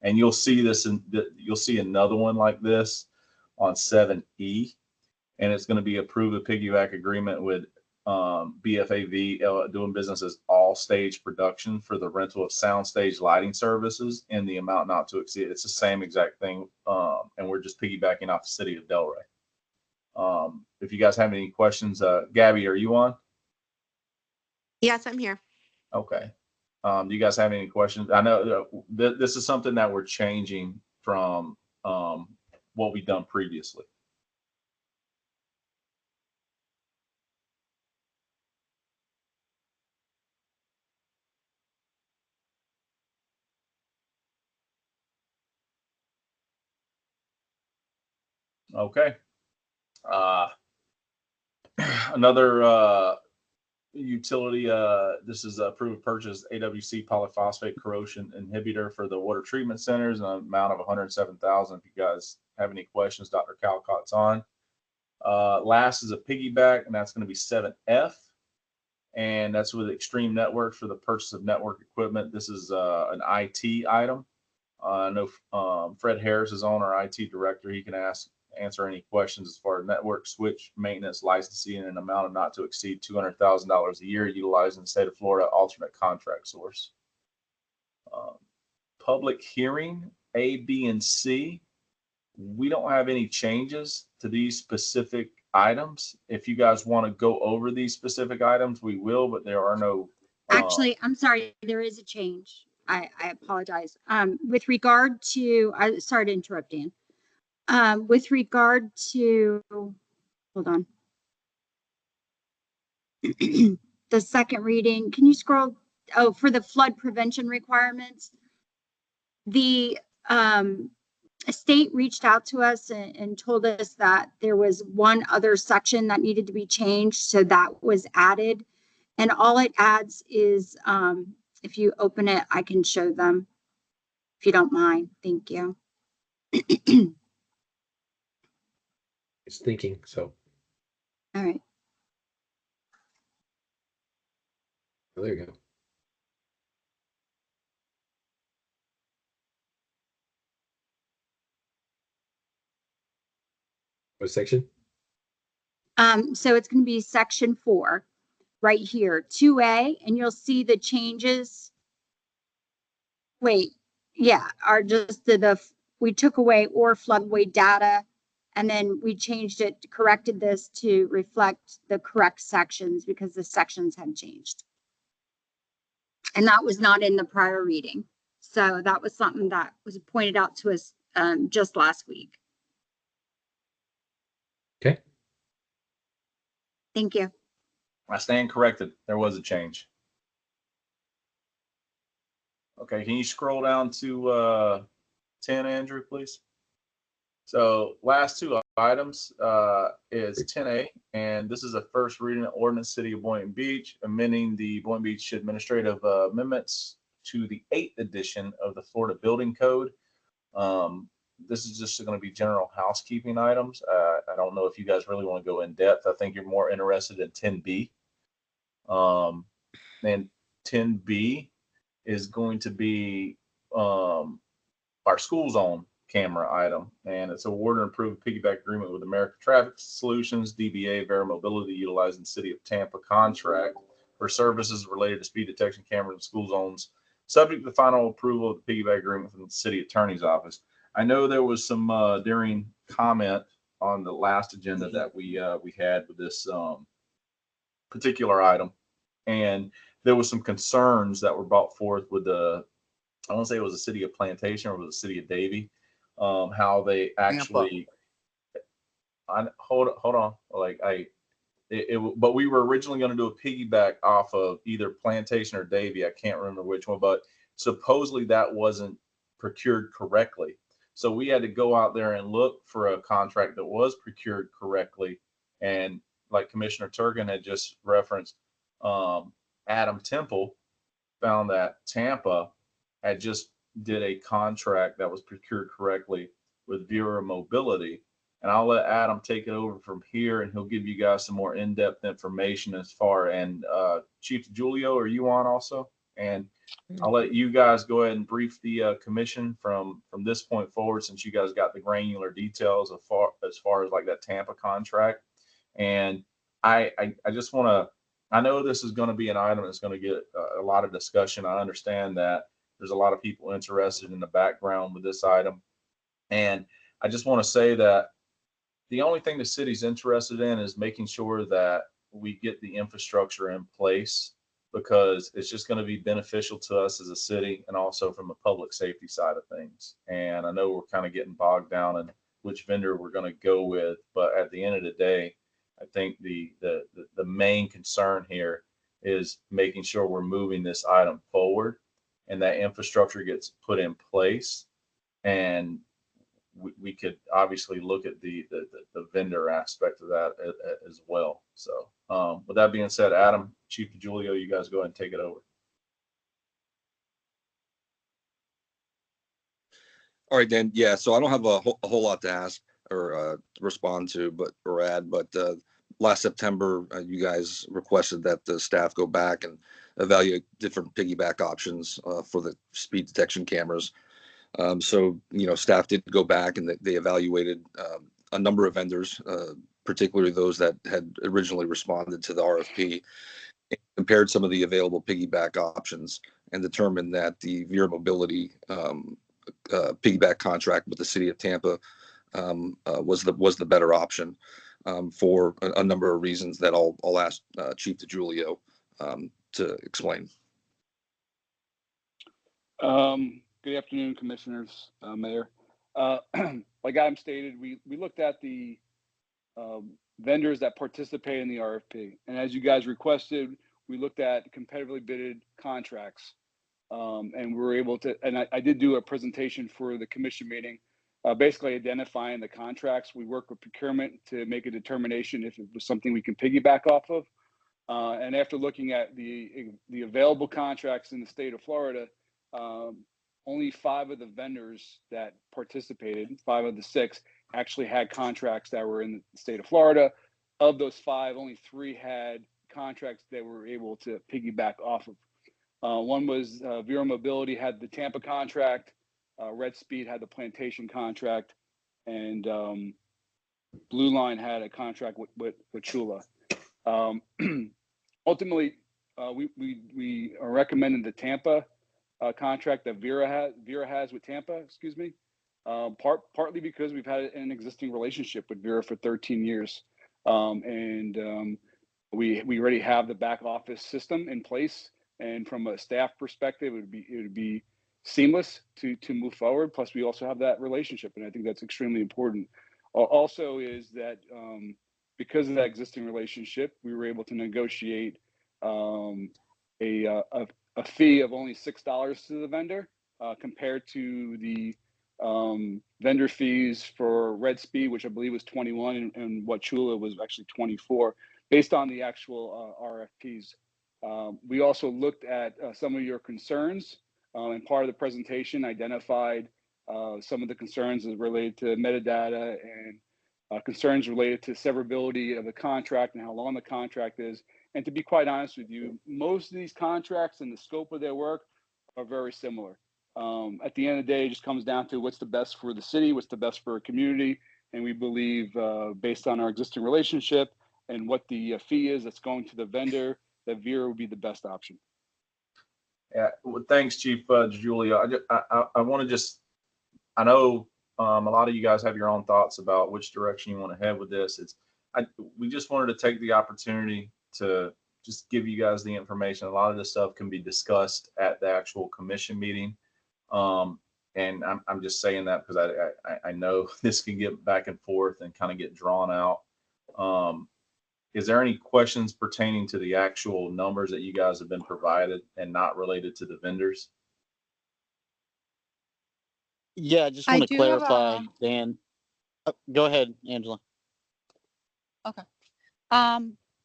And you'll see this, you'll see another one like this on 7E, and it's going to be approved a piggyback agreement with BFAV doing business as All Stage Production for the rental of soundstage lighting services in the amount not to exceed. It's the same exact thing, and we're just piggybacking off the city of Delray. If you guys have any questions, Gabby, are you on? Yes, I'm here. Okay. Do you guys have any questions? I know this is something that we're changing from what we've done previously. Okay. Another utility, this is approved purchase AWC polyphosphate corrosion inhibitor for the water treatment centers, an amount of $107,000. If you guys have any questions, Dr. Calcott's on. Last is a piggyback, and that's going to be 7F, and that's with Extreme Networks for the purchase of network equipment. This is an IT item. I know Fred Harris is on, our IT director. He can answer any questions as far as network switch maintenance licensing in an amount of not to exceed $200,000 a year, utilizing the state of Florida alternate contract source. Public hearing A, B, and C. We don't have any changes to these specific items. If you guys want to go over these specific items, we will, but there are no. Actually, I'm sorry, there is a change. I apologize. With regard to, sorry to interrupt, Dan. With regard to, hold on. The second reading, can you scroll? Oh, for the flood prevention requirements, the state reached out to us and told us that there was one other section that needed to be changed. So that was added. And all it adds is, if you open it, I can show them if you don't mind. Thank you. It's thinking so. All right. Oh, there you go. What section? So it's going to be section 4 right here, 2A, and you'll see the changes. Wait, yeah, are just we took away or floodway data, and then we changed it, corrected this to reflect the correct sections because the sections had changed. And that was not in the prior reading. So that was something that was pointed out to us just last week. Okay. Thank you. I stand corrected. There was a change. Okay, can you scroll down to 10, Andrew, please? So last two items is 10A, and this is a first reading of ordinance City of Boynton Beach, amending the Boynton Beach Administrative Amendments to the 8th edition of the Florida Building Code. This is just going to be general housekeeping items. I don't know if you guys really want to go in depth. I think you're more interested in 10B. And 10B is going to be our school zone camera item, and it's award and approve a piggyback agreement with American Traffic Solutions, DBA, Vera Mobility, utilizing the City of Tampa contract for services related to speed detection cameras in school zones, subject to the final approval of the piggyback agreement from the City Attorney's Office. I know there was some during comment on the last agenda that we had with this particular item, and there was some concerns that were brought forth with the, I want to say it was the City of Plantation or was it the City of Davie, how they actually, hold on, but we were originally going to do a piggyback off of either Plantation or Davie. I can't remember which one, but supposedly that wasn't procured correctly. So we had to go out there and look for a contract that was procured correctly. And like Commissioner Turgan had just referenced, Adam Temple found that Tampa had just did a contract that was procured correctly with Vera Mobility. And I'll let Adam take it over from here, and he'll give you guys some more in-depth information as far. And Chief DeJulio, are you on also? And I'll let you guys go ahead and brief the commission from this point forward, since you guys got the granular details as far as like that Tampa contract. And I just want to, I know this is going to be an item that's going to get a lot of discussion. I understand that there's a lot of people interested in the background with this item. And I just want to say that the only thing the city's interested in is making sure that we get the infrastructure in place, because it's just going to be beneficial to us as a city and also from the public safety side of things. And I know we're kind of getting bogged down in which vendor we're going to go with, but at the end of the day, I think the main concern here is making sure we're moving this item forward and that infrastructure gets put in place. And we could obviously look at the vendor aspect of that as well. So with that being said, Adam, Chief DeJulio, you guys go ahead and take it over. All right, Dan. Yeah, so I don't have a whole lot to ask or respond to, or add. But last September, you guys requested that the staff go back and evaluate different piggyback options for the speed detection cameras. So, staff did go back and they evaluated a number of vendors, particularly those that had originally responded to the RFP, compared some of the available piggyback options, and determined that the Vera Mobility piggyback contract with the City of Tampa was the better option for a number of reasons that I'll ask Chief DeJulio to explain. Good afternoon, Commissioners, Mayor. Like Adam stated, we looked at the vendors that participate in the RFP. And as you guys requested, we looked at competitively bidded contracts. And we were able to, and I did do a presentation for the commission meeting, basically identifying the contracts. We worked with procurement to make a determination if it was something we can piggyback off of. And after looking at the available contracts in the state of Florida, only 5 of the vendors that participated, 5 of the 6, actually had contracts that were in the state of Florida. Of those 5, only 3 had contracts that were able to piggyback off of. One was Vera Mobility had the Tampa contract, Red Speed had the Plantation contract, and Blue Line had a contract with Chula. Ultimately, we are recommending the Tampa contract that Vera has with Tampa, partly because we've had an existing relationship with Vera for 13 years. And we already have the back office system in place. And from a staff perspective, it would be seamless to move forward. Plus, we also have that relationship, and I think that's extremely important. Also, is that because of that existing relationship, we were able to negotiate a fee of only $6 to the vendor, compared to the vendor fees for Red Speed, which I believe was 21, and what Chula was actually 24, based on the actual RFPs. We also looked at some of your concerns, and part of the presentation identified some of the concerns related to metadata and concerns related to severability of the contract and how long the contract is. And to be quite honest with you, most of these contracts and the scope of their work are very similar. At the end of the day, it just comes down to what's the best for the city, what's the best for a community. And we believe, based on our existing relationship and what the fee is that's going to the vendor, that Vera would be the best option. Yeah, well, thanks, Chief Julia. I want to just, I know a lot of you guys have your own thoughts about which direction you want to head with this. We just wanted to take the opportunity to just give you guys the information. A lot of this stuff can be discussed at the actual commission meeting. And I'm just saying that because I know this can get back and forth and kind of get drawn out. Is there any questions pertaining to the actual numbers that you guys have been provided and not related to the vendors? Yeah, I just I want to do have clarify, a, Dan. Go ahead, Angela. okay.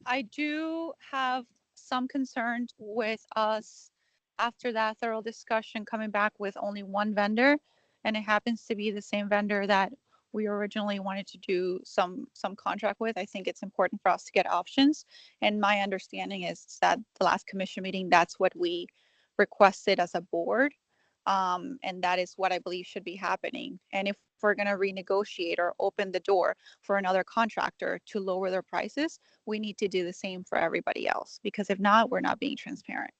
I do have some concerns with us after that thorough discussion coming back with only one vendor, and it happens to be the same vendor that we originally wanted to do some contract with. I think it's important for us to get options, and my understanding is that the last commission meeting, that's what we requested as a board. And that is what I believe should be happening. And if we're going to renegotiate or open the door for another contractor to lower their prices, we need to do the same for everybody else, because if not, we're not being transparent.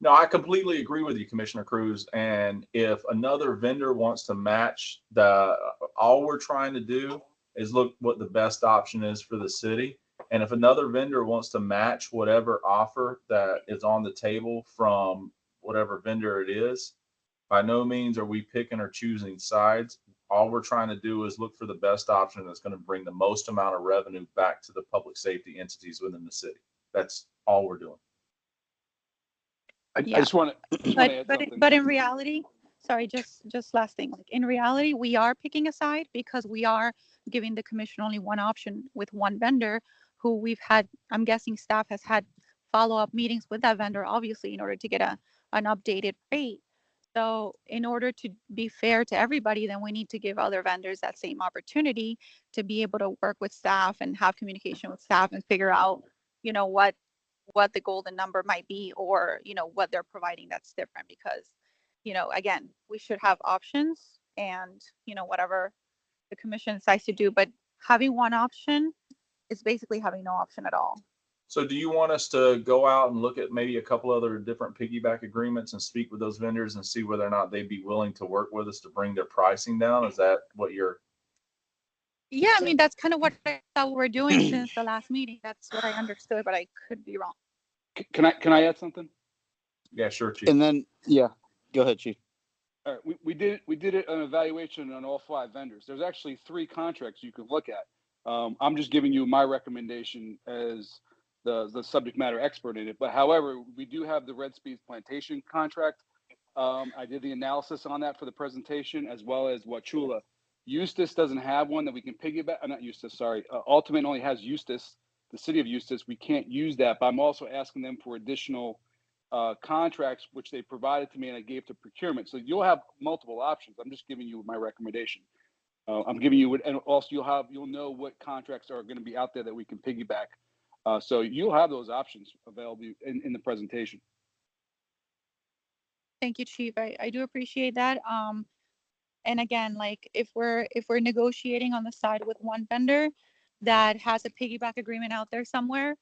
No, I completely agree with you, Commissioner Cruz. And if another vendor wants to match all we're trying to do is look what the best option is for the city. And if another vendor wants to match whatever offer that is on the table from whatever vendor it is, by no means are we picking or choosing sides. All we're trying to do is look for the best option that's going to bring the most amount of revenue back to the public safety entities within the city. That's all we're doing. I Yeah. just want to add something. But in reality, sorry, just last thing. Like in reality, we are picking a side because we are giving the commission only one option with one vendor who we've had, I'm guessing staff has had follow-up meetings with that vendor, obviously, in order to get an updated rate. So in order to be fair to everybody, then we need to give other vendors that same opportunity to be able to work with staff and have communication with staff and figure out, what the golden number might be, or what they're providing that's different. Because again, we should have options, and whatever the commission decides to do, but having one option is basically having no option at all. So do you want us to go out and look at maybe a couple other different piggyback agreements and speak with those vendors and see whether or not they'd be willing to work with us to bring their pricing down? Is that what you're? Yeah, I mean, that's kind of what I thought we were doing since the last meeting. That's what I understood, but I could be wrong. Can I add something? Yeah, sure, Chief. And then, yeah, go ahead, Chief. All right, we did an evaluation on all 5 vendors. There's actually 3 contracts you can look at. I'm just giving you my recommendation as the subject matter expert in it. But however, we do have the Red Speed Plantation contract. I did the analysis on that for the presentation, as well as what Chula. Eustis doesn't have one that we can piggyback. Not Eustis, sorry. Ultimate only has Eustis, the city of Eustis. We can't use that, but I'm also asking them for additional contracts, which they provided to me and I gave to procurement. So you'll have multiple options. I'm just giving you my recommendation. I'm giving you, and also you'll know what contracts are going to be out there that we can piggyback. So you'll have those options available in the presentation. Thank you, Chief. I do appreciate that. And again, like if we're negotiating on the side with one vendor that has a piggyback agreement out there somewhere,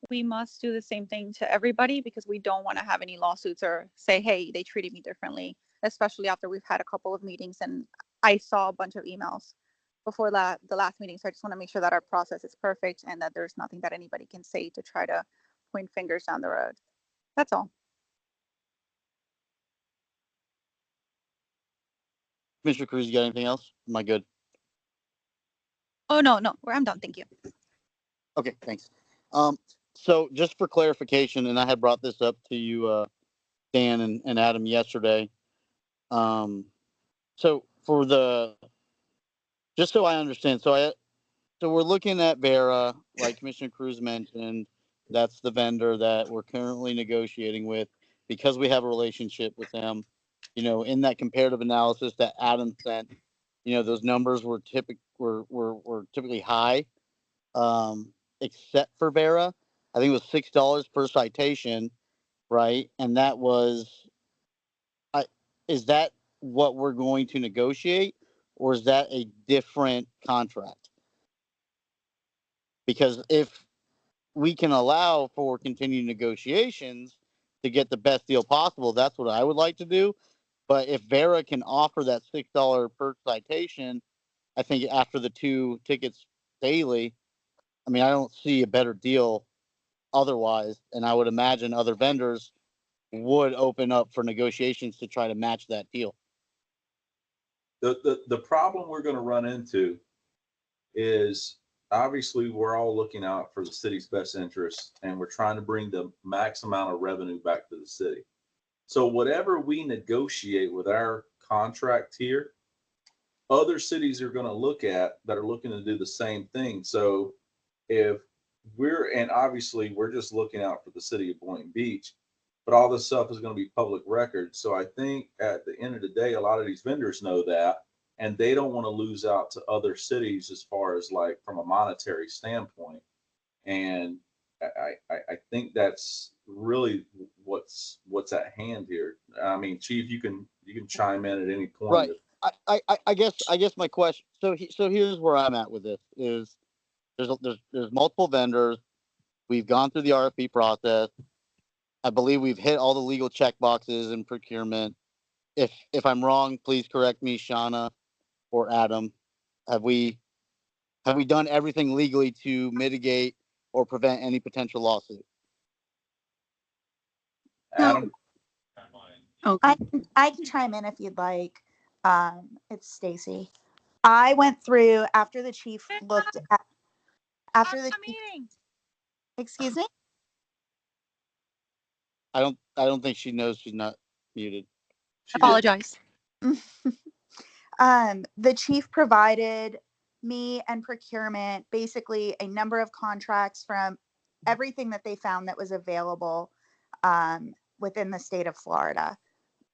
we must do the same thing to everybody, because we don't want to have any lawsuits or say, hey, they treated me differently, especially after we've had a couple of meetings and I saw a bunch of emails before the last meeting. So I just want to make sure that our process is perfect and that there's nothing that anybody can say to try to point fingers down the road. That's all. Commissioner Cruz, you got anything else? Am I good? Oh, no, I'm done. Thank you. Okay, thanks. So just for clarification, and I had brought this up to you, Dan and Adam yesterday. So for the, just so I understand, so we're looking at Vera, like Commissioner Cruz mentioned. That's the vendor that we're currently negotiating with because we have a relationship with them. You know, in that comparative analysis that Adam sent, you know, those numbers were typically high, except for Vera. I think it was $6 per citation, right? And that was, is that what we're going to negotiate, or is that a different contract? Because if we can allow for continued negotiations to get the best deal possible, that's what I would like to do. But if Vera can offer that $6 per citation, I think after the 2 tickets daily, I mean, I don't see a better deal otherwise. And I would imagine other vendors would open up for negotiations to try to match that deal. The problem we're going to run into is obviously we're all looking out for the city's best interests, and we're trying to bring the max amount of revenue back to the city. So whatever we negotiate with our contract here, other cities are going to look at that are looking to do the same thing. So if and obviously we're just looking out for the city of Boynton Beach, but all this stuff is going to be public record. So I think at the end of the day, a lot of these vendors know that, and they don't want to lose out to other cities as far as like from a monetary standpoint. And I think that's really what's at hand here. I mean, Chief, you can chime in at any point. Right. I guess my question. So here's where I'm at with this: is there's multiple vendors. We've gone through the RFP process. I believe we've hit all the legal check boxes in procurement. If I'm wrong, please correct me, Shauna or Adam. Have we done everything legally to mitigate or prevent any potential lawsuit? Adam? I can chime in if you'd like. It's Stacy. I went through after the chief looked at after the meeting. Excuse me? I don't think she knows she's not muted. Apologize. The chief provided me and procurement basically a number of contracts from everything that they found that was available within the state of Florida.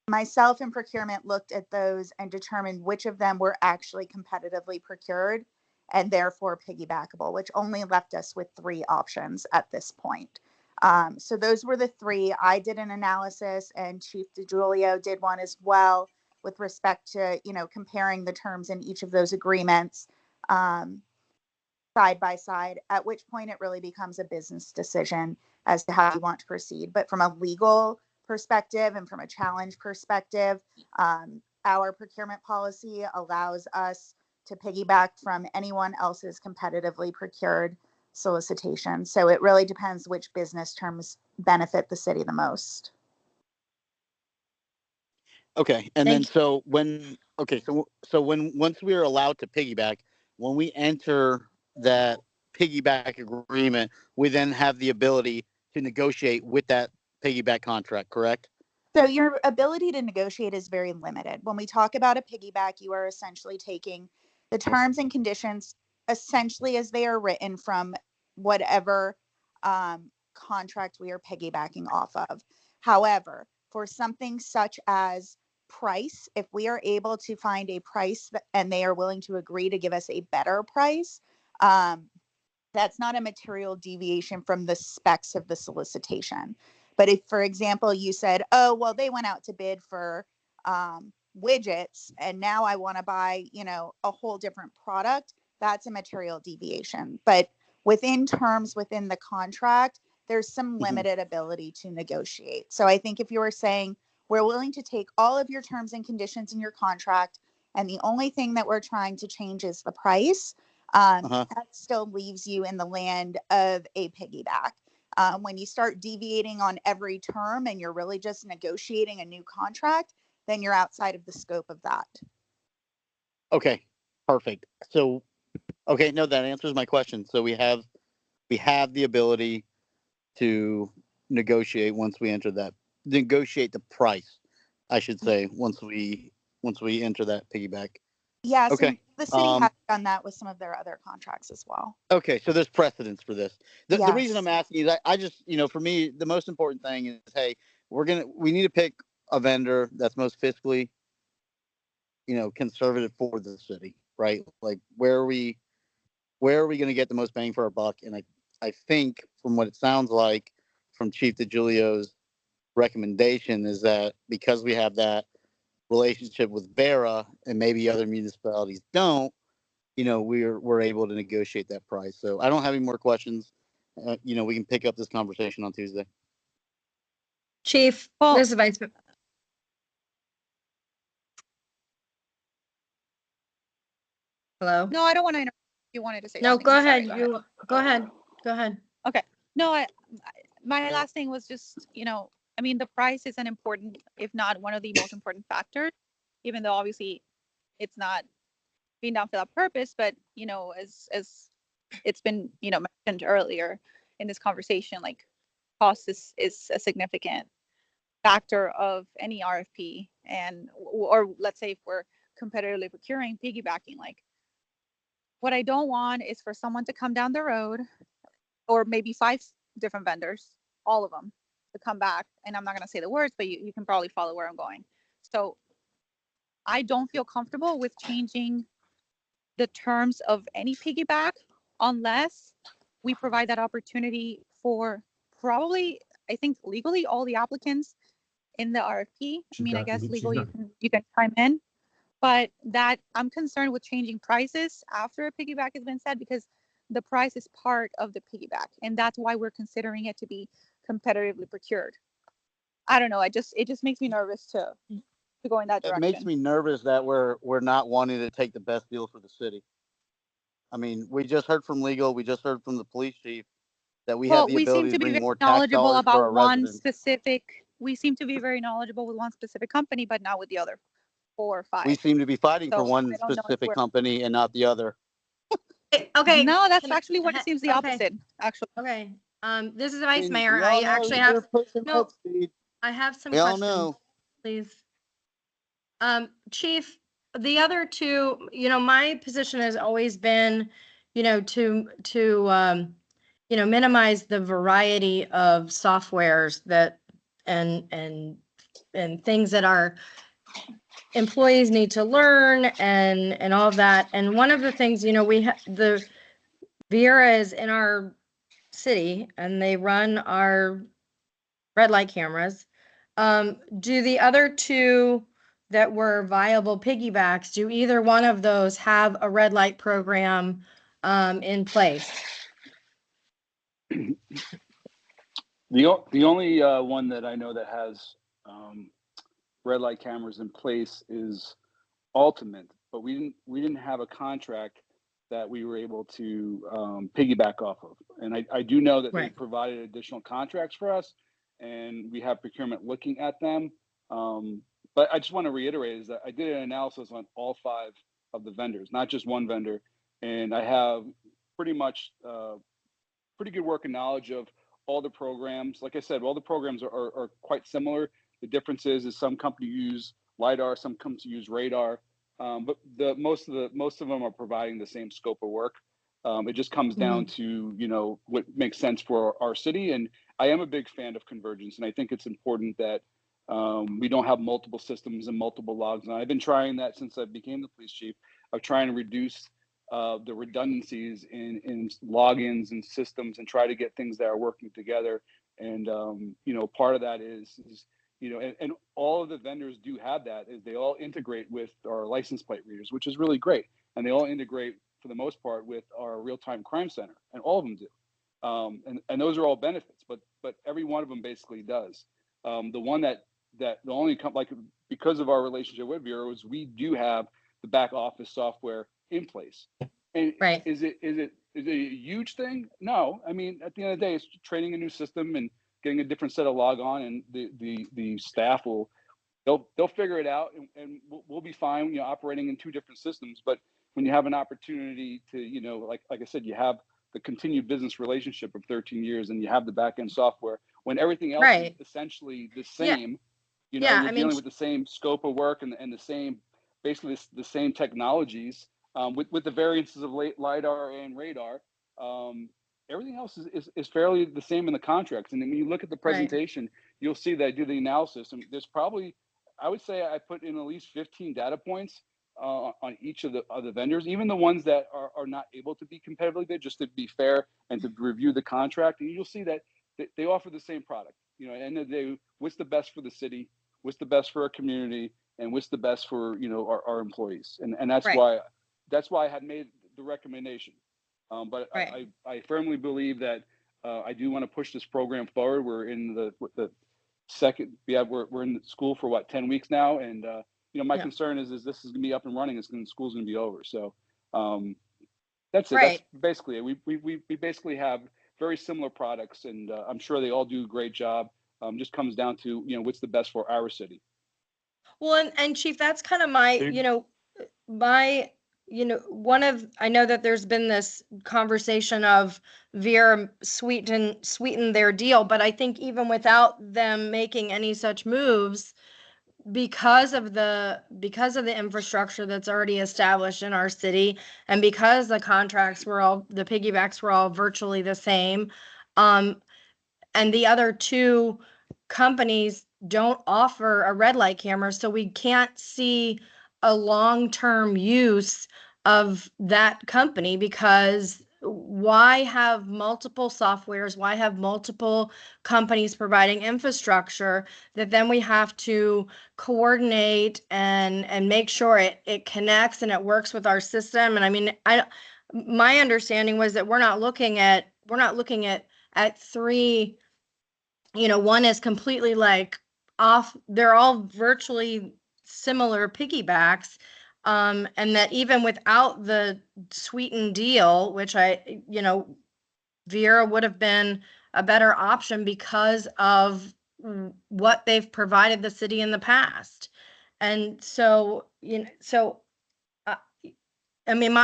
Myself and procurement looked at those and determined which of them were actually competitively procured and therefore piggybackable, which only left us with 3 options at this point. So those were the 3. I did an analysis, and Chief DiGiulio did one as well with respect to, comparing the terms in each of those agreements side by side, at which point it really becomes a business decision as to how you want to proceed. But from a legal perspective and from a challenge perspective, our procurement policy allows us to piggyback from anyone else's competitively procured solicitation. So it really depends which business terms benefit the city the most. Okay, and then so when once we are allowed to piggyback, when we enter that piggyback agreement, we then have the ability to negotiate with that piggyback contract, correct? So your ability to negotiate is very limited. When we talk about a piggyback, you are essentially taking the terms and conditions essentially as they are written from whatever contract we are piggybacking off of. However, for something such as price, if we are able to find a price and they are willing to agree to give us a better price, that's not a material deviation from the specs of the solicitation. But if, for example, you said, oh, well, they went out to bid for widgets and now I want to buy, a whole different product, that's a material deviation. But within terms within the contract, there's some limited ability to negotiate. So I think if you were saying, we're willing to take all of your terms and conditions in your contract, and the only thing that we're trying to change is the price, that still leaves you in the land of a piggyback. When you start deviating on every term and you're really just negotiating a new contract, then you're outside of the scope of that. Okay, perfect. So, okay, no, that answers my question. So we have the ability to negotiate once we enter that, negotiate the price, I should say, once we enter that piggyback Yes, Okay. and the city has done that with some of their other contracts as well. Okay, so there's precedence for this. The reason I'm Yes. asking is I just, for me, the most important thing is, hey, we need to pick a vendor that's most fiscally, conservative for the city, right? Like where are we going to get the most bang for our buck? And I think from what it sounds like from Chief DeGiulio's recommendation is that because we have that relationship with Vera and maybe other municipalities don't, we're able to negotiate that price. So I don't have any more questions. We can pick up this conversation on Tuesday. Chief, Well, this is Vice. Hello? no, I don't want to interrupt. You wanted to say No, something. go I'm sorry, ahead. go ahead. Go ahead. Okay. No, my last thing was just, I mean, the price is an important, if not one of the most important factors, even though obviously it's not being done for that purpose, but, as it's been, mentioned earlier in this conversation, like cost is a significant factor of any RFP. And, or let's say if we're competitively procuring, piggybacking, like what I don't want is for someone to come down the road, or maybe 5 different vendors, all of them, to come back. And I'm not going to say the words, but you can probably follow where I'm going. So I don't feel comfortable with changing the terms of any piggyback unless we provide that opportunity for probably, I think legally, all the applicants in the RFP. I mean, I guess legally you can chime in, but that I'm concerned with changing prices after a piggyback has been said, because the price is part of the piggyback, and that's why we're considering it to be competitively procured. I don't know. It just makes me nervous to go in that direction. It makes me nervous that we're not wanting to take the best deal for the city. I mean, we just heard from legal, we just heard from the police chief that we have the ability to bring more tax dollars for our residents. We seem to be very knowledgeable with one specific company, but not with the other 4 or 5. We seem to be fighting for one specific company and not the other. Okay. No, that's actually what it seems the opposite, actually. Okay. This is the Vice Mayor. I actually have I have some questions, please. Chief, the other two, my position has always been, to minimize the variety of softwares that and things that our employees need to learn and all of that. And one of the things, we have the Viera is in our city and they run our red light cameras. Do the other two that were viable piggybacks, do either one of those have a red light program in place? The only one that I know that has red light cameras in place is Ultimate, but we didn't have a contract that we were able to piggyback off of. And I do know that they provided additional contracts for us, and we have procurement looking at them. But I just want to reiterate is that I did an analysis on all 5 of the vendors, not just one vendor, and I have pretty much pretty good working knowledge of all the programs. Like I said, all the programs are quite similar. The difference is some companies use LiDAR, some companies use radar, but most of them are providing the same scope of work. It just comes down to what makes sense for our city. And I am a big fan of convergence, and I think it's important that we don't have multiple systems and multiple logs. And I've been trying that since I became the police chief, of trying to reduce the redundancies in logins and systems and try to get things that are working together. And part of that is and all of the vendors do have that, is they all integrate with our license plate readers, which is really great. And they all integrate for the most part with our real-time crime center, and all of them do. And those are all benefits, but every one of them basically does. The one that the only because of our relationship with Bureau is we do have the back office software in place. And is it a huge thing? No. I mean, at the end of the day, it's training a new system and getting a different set of log on, and the staff they'll figure it out, and we'll be fine, operating in 2 different systems. But when you have an opportunity to, like I said, you have the continued business relationship of 13 years, and you have the back end software, when everything else is essentially the same, you're dealing with the same scope of work and the same basically the same technologies with the variances of LiDAR and radar. Everything else is fairly the same in the contracts. And then when you look at the presentation, you'll see that I do the analysis. And there's probably, I would say I put in at least 15 data points on each of the vendors, even the ones that are not able to be competitively bid, just to be fair and to review the contract. And you'll see that they offer the same product. You know, at the end of the day, what's the best for the city, what's the best for our community, and what's the best for, you know, our employees. And that's why I had made the recommendation. But I firmly believe that I do want to push this program forward. We're in the second, we're in school for what, 10 weeks now. And, you know, my concern is this is gonna be up and running. School's gonna be over. So that's it. That's basically it. We basically have very similar products, and I'm sure they all do a great job. Just comes down to, you know, what's the best for our city. Well, and Chief, that's kind of my, you know, I know that there's been this conversation of Vera sweeten their deal, but I think even without them making any such moves, because of the infrastructure that's already established in our city, and because the piggybacks were all virtually the same, and the other two companies don't offer a red light camera, so we can't see a long-term use of that company, because why have multiple softwares? Why have multiple companies providing infrastructure that then we have to coordinate and make sure it connects and it works with our system? And I mean, my understanding was that we're not looking at three, you know, one is completely like off. They're all virtually similar piggybacks. And that even without the sweetened deal, which Vera would have been a better option because of what they've provided the city in the past. And so, I mean,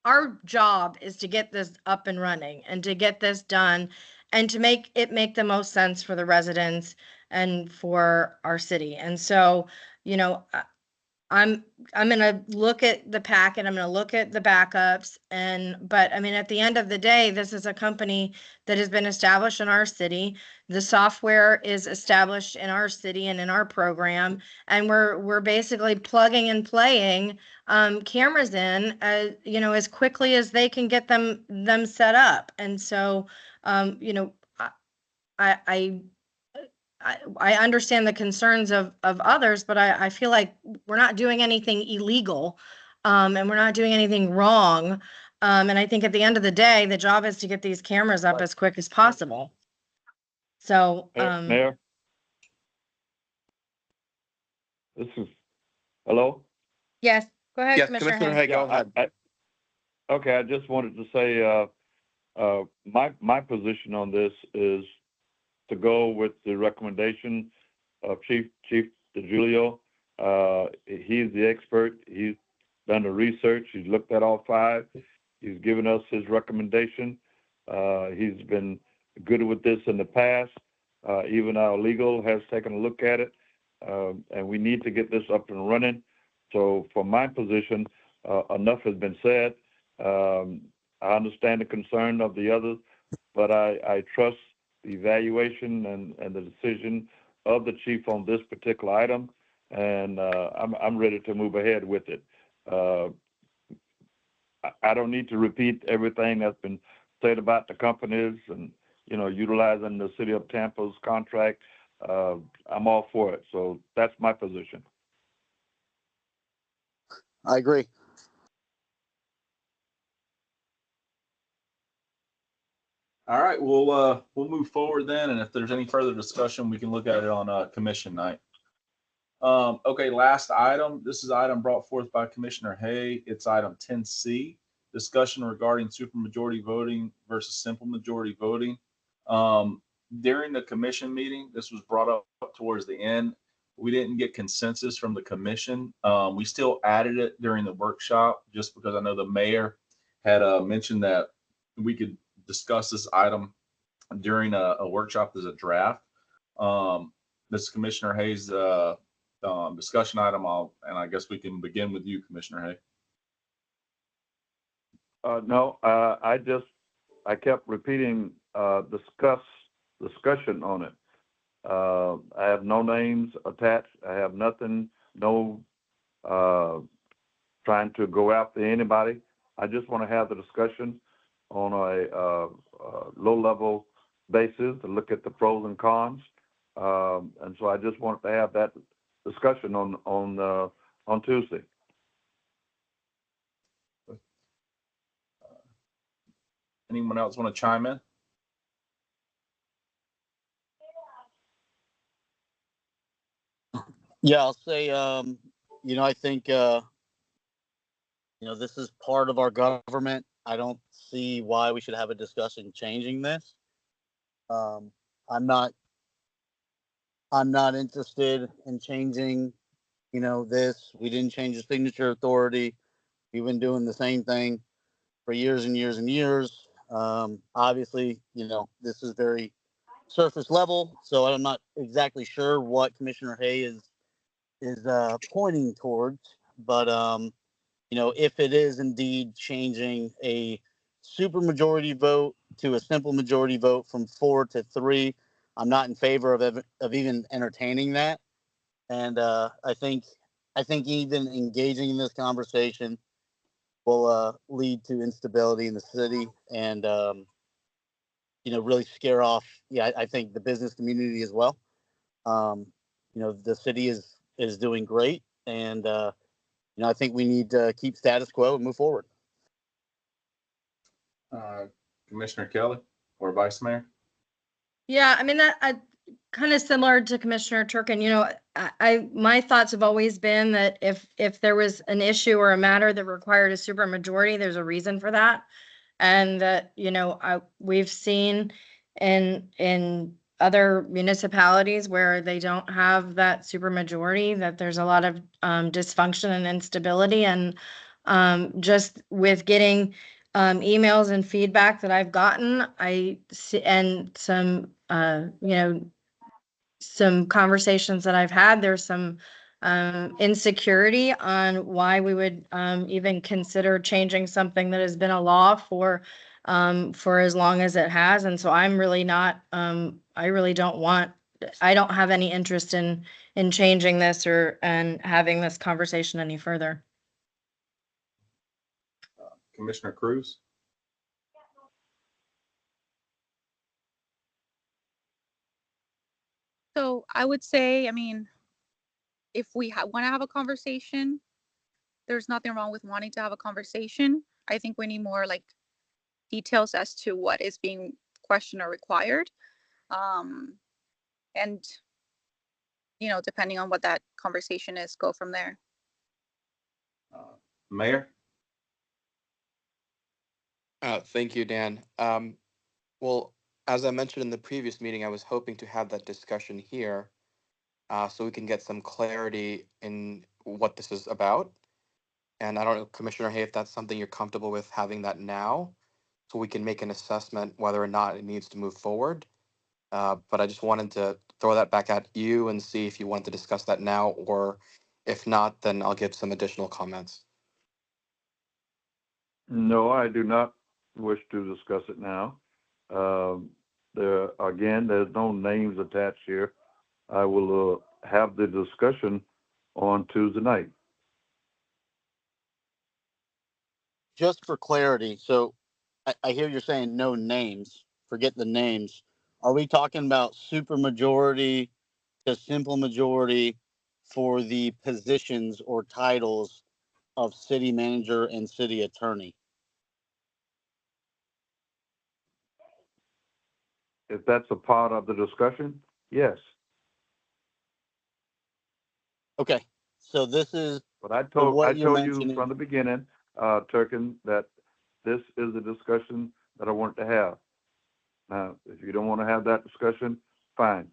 our job is to get this up and running and to get this done and to make the most sense for the residents and for our city. And so, you know, I'm going to look at the packet. I'm going to look at the backups, but I mean, at the end of the day, this is a company that has been established in our city. The software is established in our city and in our program, and we're basically plugging and playing cameras in, you know, as quickly as they can get them set up. And so, you know, I understand the concerns of others, but I feel like we're not doing anything illegal, and we're not doing anything wrong. And I think at the end of the day, the job is to get these cameras up as quick as possible. So, Mayor, hello? Yes, go ahead, Commissioner Hay. Go ahead. Okay, I just wanted to say, my position on this is to go with the recommendation of Chief DeGiulio. He's the expert. He's done the research. He's looked at all five. He's given us his recommendation. He's been good with this in the past. Even our legal has taken a look at it, and we need to get this up and running. So from my position, enough has been said. I understand the concern of the others, but I trust the evaluation and the decision of the chief on this particular item, and I'm ready to move ahead with it. I don't need to repeat everything that's been said about the companies and, you know, utilizing the city of Tampa's contract. I'm all for it. So that's my position. I agree. All right, we'll move forward then, and if there's any further discussion, we can look at it on commission night. Okay, last item. This is item brought forth by Commissioner Hay. It's item 10C, discussion regarding supermajority voting versus simple majority voting. During the commission meeting, this was brought up towards the end. We didn't get consensus from the commission. We still added it during the workshop just because I know the mayor had mentioned that we could discuss this item during a workshop as a draft. This Commissioner Hayes discussion item, and I guess we can begin with you, Commissioner Hay. No, I kept repeating, discussion on it. I have no names attached. I have nothing, no, trying to go after anybody. I just want to have the discussion on a low-level basis to look at the pros and cons. And so I just wanted to have that discussion on Tuesday. Anyone else want to chime in? Yeah, I'll say, I think, this is part of our government. I don't see why we should have a discussion changing this. I'm not interested in changing, this. We didn't change the signature authority. We've been doing the same thing for years and years and years. Obviously, this is very surface level, so I'm not exactly sure what Commissioner Hay is pointing towards, but if it is indeed changing a supermajority vote to a simple majority vote from 4 to 3, I'm not in favor of even entertaining that. And I think even engaging in this conversation will lead to instability in the city and really scare off. Yeah, I think the business community as well. The city is doing great, and I think we need to keep status quo and move forward. Commissioner Kelly or Vice Mayor? Yeah, I mean, that kind of similar to Commissioner Turkin. My thoughts have always been that if there was an issue or a matter that required a supermajority, there's a reason for that. And that, we've seen in other municipalities where they don't have that supermajority, that there's a lot of dysfunction and instability. And just with getting emails and feedback that I've gotten, I see, and some some conversations that I've had, there's some insecurity on why we would even consider changing something that has been a law for as long as it has. And so I'm really not, I don't have any interest in changing this and having this conversation any further. Commissioner Cruz? So I would say, I mean, if we want to have a conversation, there's nothing wrong with wanting to have a conversation. I think we need more like details as to what is being questioned or required. And, depending on what that conversation is, go from there. Mayor? Thank you, Dan. Well, as I mentioned in the previous meeting, I was hoping to have that discussion here so we can get some clarity in what this is about. And I don't know, Commissioner Hay, if that's something you're comfortable with having that now, so we can make an assessment whether or not it needs to move forward. But I just wanted to throw that back at you and see if you want to discuss that now, or if not, then I'll give some additional comments. No, I do not wish to discuss it now. There's no names attached here. I will have the discussion on Tuesday night. Just for clarity, so I hear you're saying no names. Forget the names. Are we talking about supermajority to simple majority for the positions or titles of city manager and city attorney? If that's a part of the discussion, yes. Okay, so this is. But I told you mentioning from the beginning, Turkin, that this is a discussion that I wanted to have. Now, if you don't want to have that discussion, fine.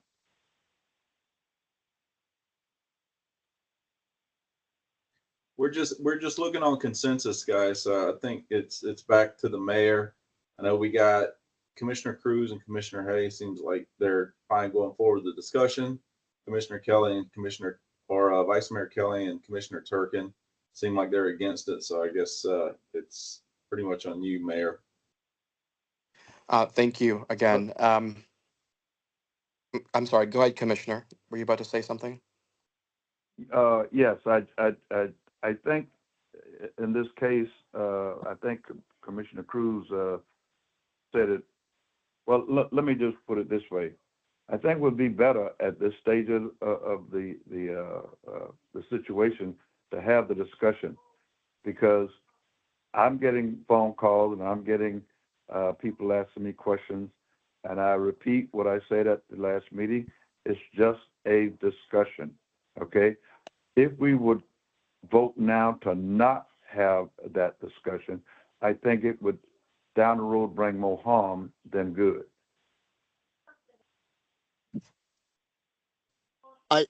We're just looking on consensus, guys. So I think it's back to the mayor. I know we got Commissioner Cruz and Commissioner Hay. Seems like they're fine going forward with the discussion. Commissioner Kelly and Commissioner or Vice Mayor Kelly and Commissioner Turkin seem like they're against it. So I guess it's pretty much on you, Mayor. Thank you again. I'm sorry. Go ahead, Commissioner. Were you about to say something? Yes, I think in this case, I think Commissioner Cruz said it. Well, let me just put it this way. I think it would be better at this stage of the situation to have the discussion, because I'm getting phone calls and I'm getting people asking me questions, and I repeat what I said at the last meeting. It's just a discussion, okay? If we would vote now to not have that discussion, I think it would down the road bring more harm than good.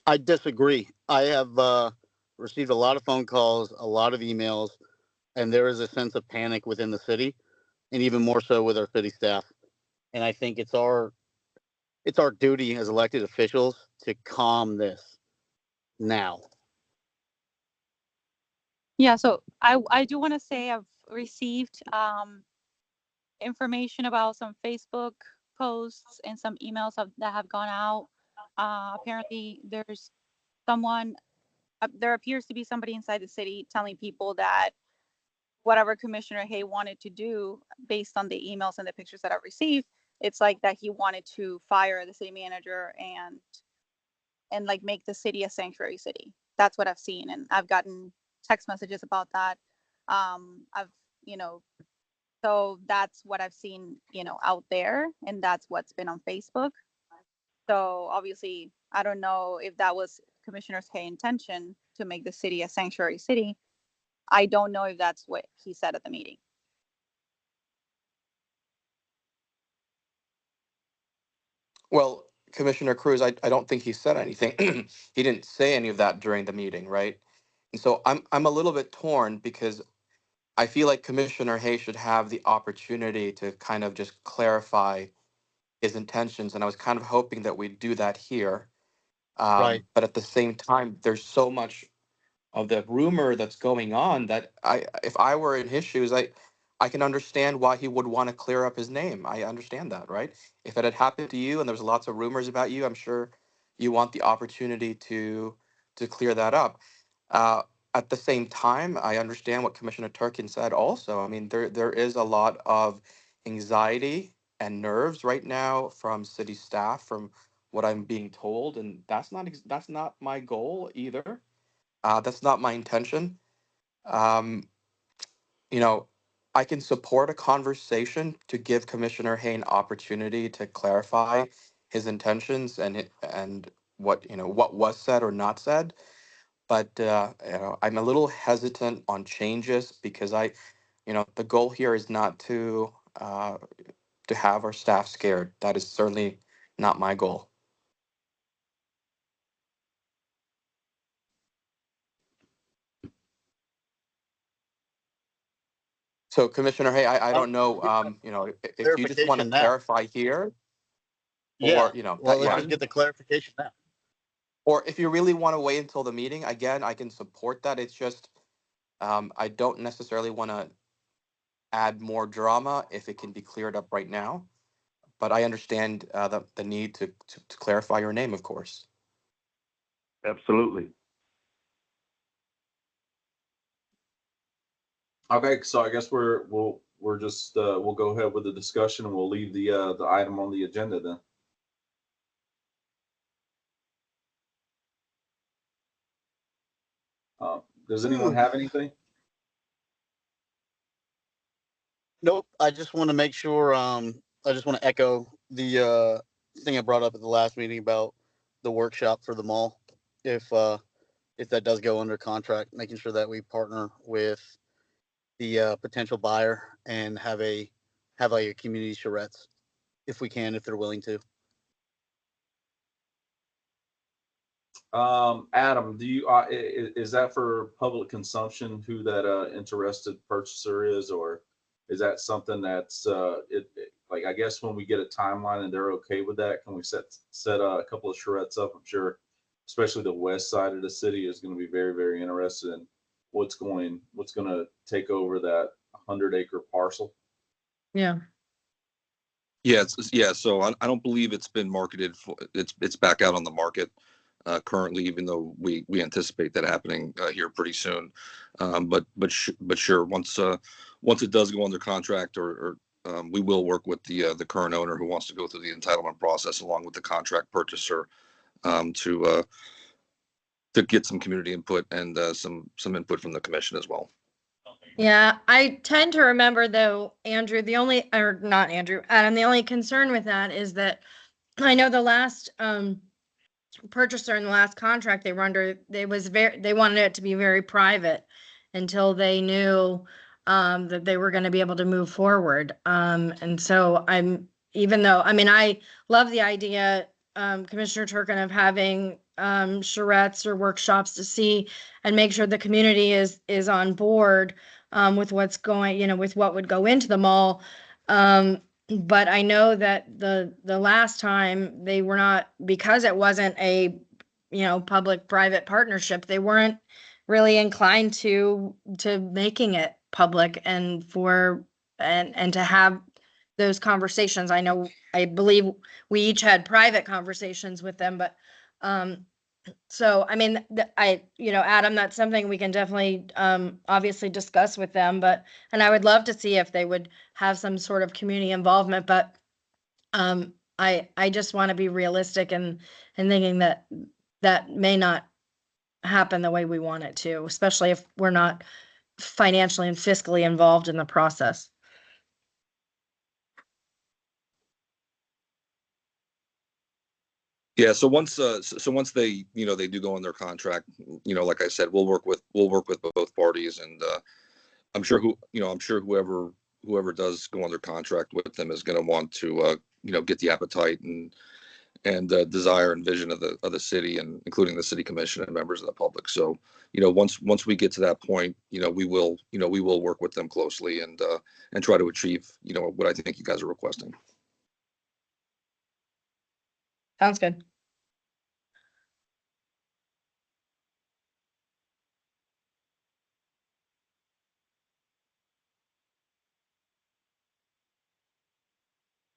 I disagree. I have received a lot of phone calls, a lot of emails, and there is a sense of panic within the city, and even more so with our city staff. And I think it's our duty as elected officials to calm this now. Yeah, so I do want to say I've received information about some Facebook posts and some emails that have gone out. Apparently, there's someone, there appears to be somebody inside the city telling people that whatever Commissioner Hay wanted to do, based on the emails and the pictures that I've received, it's like that he wanted to fire the city manager and like make the city a sanctuary city. That's what I've seen, and I've gotten text messages about that. I've, you know, so that's what I've seen, out there, and that's what's been on Facebook. So obviously, I don't know if that was Commissioner's Hay intention to make the city a sanctuary city. I don't know if that's what he said at the meeting. Well, Commissioner Cruz, I don't think he said anything. He didn't say any of that during the meeting, right? And so I'm a little bit torn because I feel like Commissioner Hay should have the opportunity to kind of just clarify his intentions, and I was kind of hoping that we'd do that here. Right. But at the same time, there's so much of the rumor that's going on that if I were in his shoes, I can understand why he would want to clear up his name. I understand that, right? If it had happened to you and there was lots of rumors about you, I'm sure you want the opportunity to clear that up. Uh, at the same time, I understand what Commissioner Turkin said also. I mean, there is a lot of anxiety and nerves right now from city staff, from what I'm being told, and that's not my goal either. That's not my intention. Um, you know, I can support a conversation to give Commissioner Hay an opportunity to clarify his intentions and what what was said or not said. But I'm a little hesitant on changes because the goal here is not to have our staff scared. That is certainly not my goal. So, Commissioner Hay, I I don't know, get if you just want to clarification now. clarify here, Yeah. or Well, let's yeah, just get the clarification now. or if you really want to wait until the meeting, again, I can support that. It's just, I don't necessarily want to add more drama if it can be cleared up right now. But I understand the need to clarify your name, of course. Absolutely. Okay, so I guess we're just we'll go ahead with the discussion and we'll leave the item on the agenda then. Does anyone have anything? Nope. I just want to make sure. I just want to echo the thing I brought up at the last meeting about the workshop for the mall. If that does go under contract, making sure that we partner with the potential buyer and have like a community charrettes if we can, if they're willing to. Adam, do you is that for public consumption? Who that interested purchaser is, or is that something that's like, I guess when we get a timeline and they're okay with that, can we set a couple of charrettes up? I'm sure especially the west side of the city, is going to be very, very interested in what's going to take over that 100-acre parcel. Yeah. Yeah, so I don't believe it's been marketed for, it's back out on the market currently, even though we anticipate that happening here pretty soon. But sure, once it does go under contract, or we will work with the current owner who wants to go through the entitlement process along with the contract purchaser to get some community input and some input from the commission as well. Yeah, I tend to remember though, Andrew, or not Andrew, Adam, the only concern with that is that I know the last purchaser in the last contract they were under, they wanted it to be very private until they knew that they were going to be able to move forward. And so even though, I mean, I love the idea, Commissioner Turkin, of having charrettes or workshops to see and make sure the community is on board with what's going, with what would go into the mall. But I know that the last time they were not, because it wasn't a, public-private partnership, they weren't really inclined to making it public and to have those conversations. I believe we each had private conversations with them, but so, I mean, Adam, that's something we can definitely, obviously discuss with them, and I would love to see if they would have some sort of community involvement, but, I just want to be realistic and thinking that may not happen the way we want it to, especially if we're not financially and fiscally involved in the process. Yeah, so once they they do go on their contract, like I said, we'll work with both parties, and I'm sure whoever does go under contract with them is going to want to get the appetite and desire and vision of the city, and including the city commission and members of the public. So once we get to that point, we will work with them closely and try to achieve what I think you guys are requesting. Sounds good.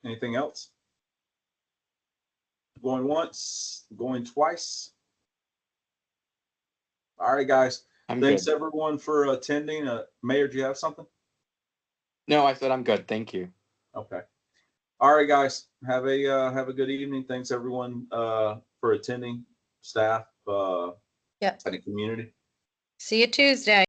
Anything else? Going once, going twice. All right, guys. Thanks everyone for attending. Mayor, do you have something? No, I said I'm good. Thank you. Okay. All right, guys. Have a good evening. Thanks everyone for attending, staff, Yep. and community. See you Tuesday.